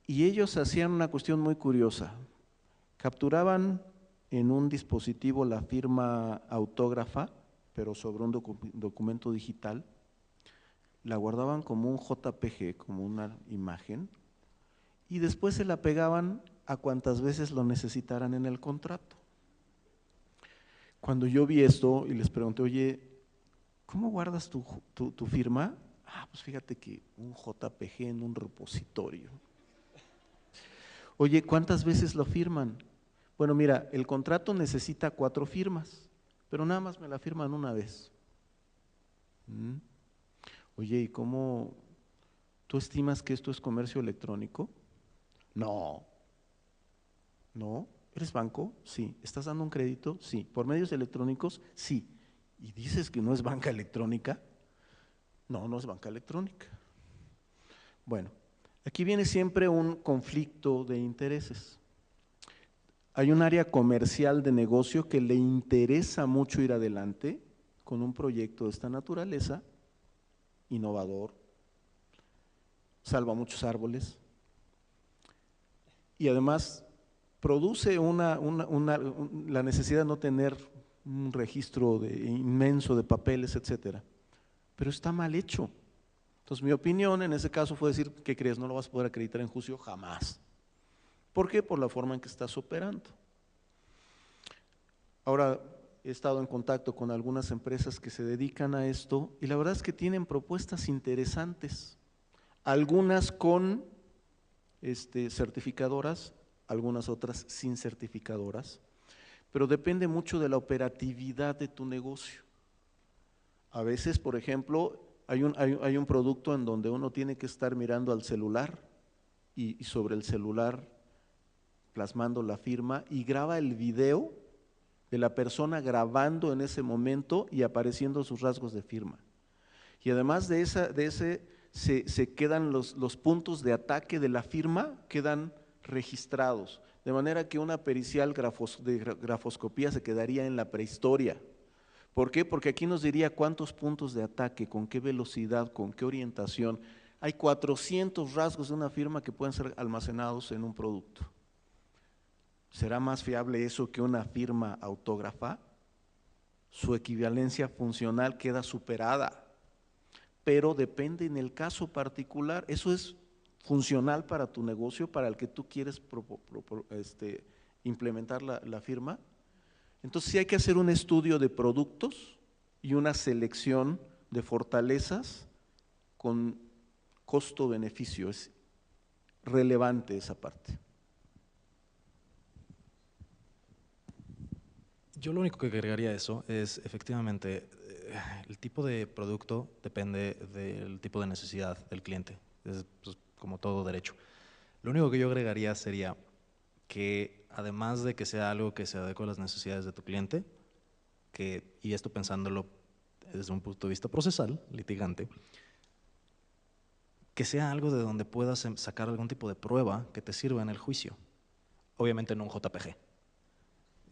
y ellos hacían una cuestión muy curiosa, capturaban en un dispositivo la firma autógrafa, pero sobre un documento digital, la guardaban como un JPG, como una imagen, y después se la pegaban a cuantas veces lo necesitaran en el contrato. Cuando yo vi esto y les pregunté, oye, ¿cómo guardas tu firma? Ah, pues fíjate que un JPG en un repositorio. Oye, ¿cuántas veces lo firman? Bueno, mira, el contrato necesita 4 firmas, pero nada más me la firman una vez. Oye, ¿y cómo tú estimas que esto es comercio electrónico? No. ¿No? ¿Eres banco? Sí. ¿Estás dando un crédito? Sí. ¿Por medios electrónicos? Sí. ¿Y dices que no es banca electrónica? No, no es banca electrónica. Bueno, aquí viene siempre un conflicto de intereses. Hay un área comercial de negocio que le interesa mucho ir adelante con un proyecto de esta naturaleza, innovador, salva muchos árboles y además produce la necesidad de no tener un registro inmenso de papeles, etcétera, pero está mal hecho. Entonces mi opinión en ese caso fue decir, ¿qué crees? No lo vas a poder acreditar en juicio jamás. ¿Por qué? Por la forma en que estás operando. Ahora, he estado en contacto con algunas empresas que se dedican a esto y la verdad es que tienen propuestas interesantes, algunas con certificadoras, algunas otras sin certificadoras, pero depende mucho de la operatividad de tu negocio. A veces, por ejemplo, hay un producto en donde uno tiene que estar mirando al celular y sobre el celular plasmando la firma y graba el video de la persona grabando en ese momento y apareciendo sus rasgos de firma. Y además de ese se quedan los puntos de ataque de la firma, quedan registrados, de manera que una pericial de grafoscopía se quedaría en la prehistoria. ¿Por qué? Porque aquí nos diría cuántos puntos de ataque, con qué velocidad, con qué orientación. Hay 400 rasgos de una firma que pueden ser almacenados en un producto. ¿Será más fiable eso que una firma autógrafa? Su equivalencia funcional queda superada, pero depende en el caso particular. Eso es funcional para tu negocio, para el que tú quieres implementar la firma. Entonces sí hay que hacer un estudio de productos y una selección de fortalezas con costo-beneficio. Es relevante esa parte. Yo lo único que agregaría a eso es efectivamente el tipo de producto depende del tipo de necesidad del cliente, es pues, como todo derecho. Lo único que yo agregaría sería que además de que sea algo que se adecue a las necesidades de tu cliente, y esto pensándolo desde un punto de vista procesal, litigante, que sea algo de donde puedas sacar algún tipo de prueba que te sirva en el juicio, obviamente no un JPG.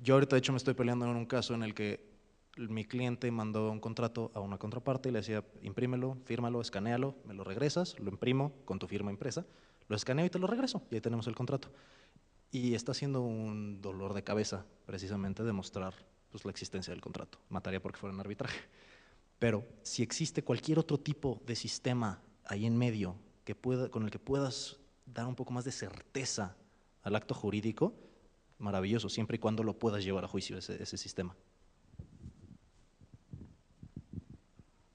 Yo ahorita de hecho me estoy peleando en un caso en el que mi cliente mandó un contrato a una contraparte y le decía, imprímelo, fírmalo, escanéalo, me lo regresas, lo imprimo con tu firma impresa, lo escaneo y te lo regreso y ahí tenemos el contrato. Y está siendo un dolor de cabeza precisamente demostrar pues, la existencia del contrato. Mataría porque fuera en arbitraje. Pero si existe cualquier otro tipo de sistema ahí en medio con el que puedas dar un poco más de certeza al acto jurídico, maravilloso, siempre y cuando lo puedas llevar a juicio ese sistema.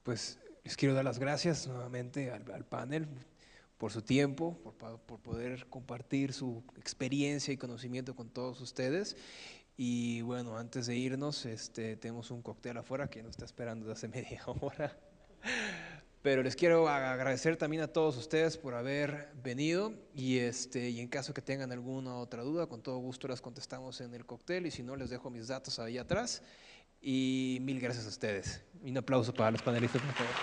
Pues les quiero dar las gracias nuevamente al panel por su tiempo, por poder compartir su experiencia y conocimiento con todos ustedes. Y bueno, antes de irnos, tenemos un cóctel afuera que nos está esperando desde hace media hora. Pero les quiero agradecer también a todos ustedes por haber venido y en caso que tengan alguna otra duda, con todo gusto las contestamos en el cóctel y si no, les dejo mis datos ahí atrás. Y mil gracias a ustedes. Un aplauso para los panelistas, por favor.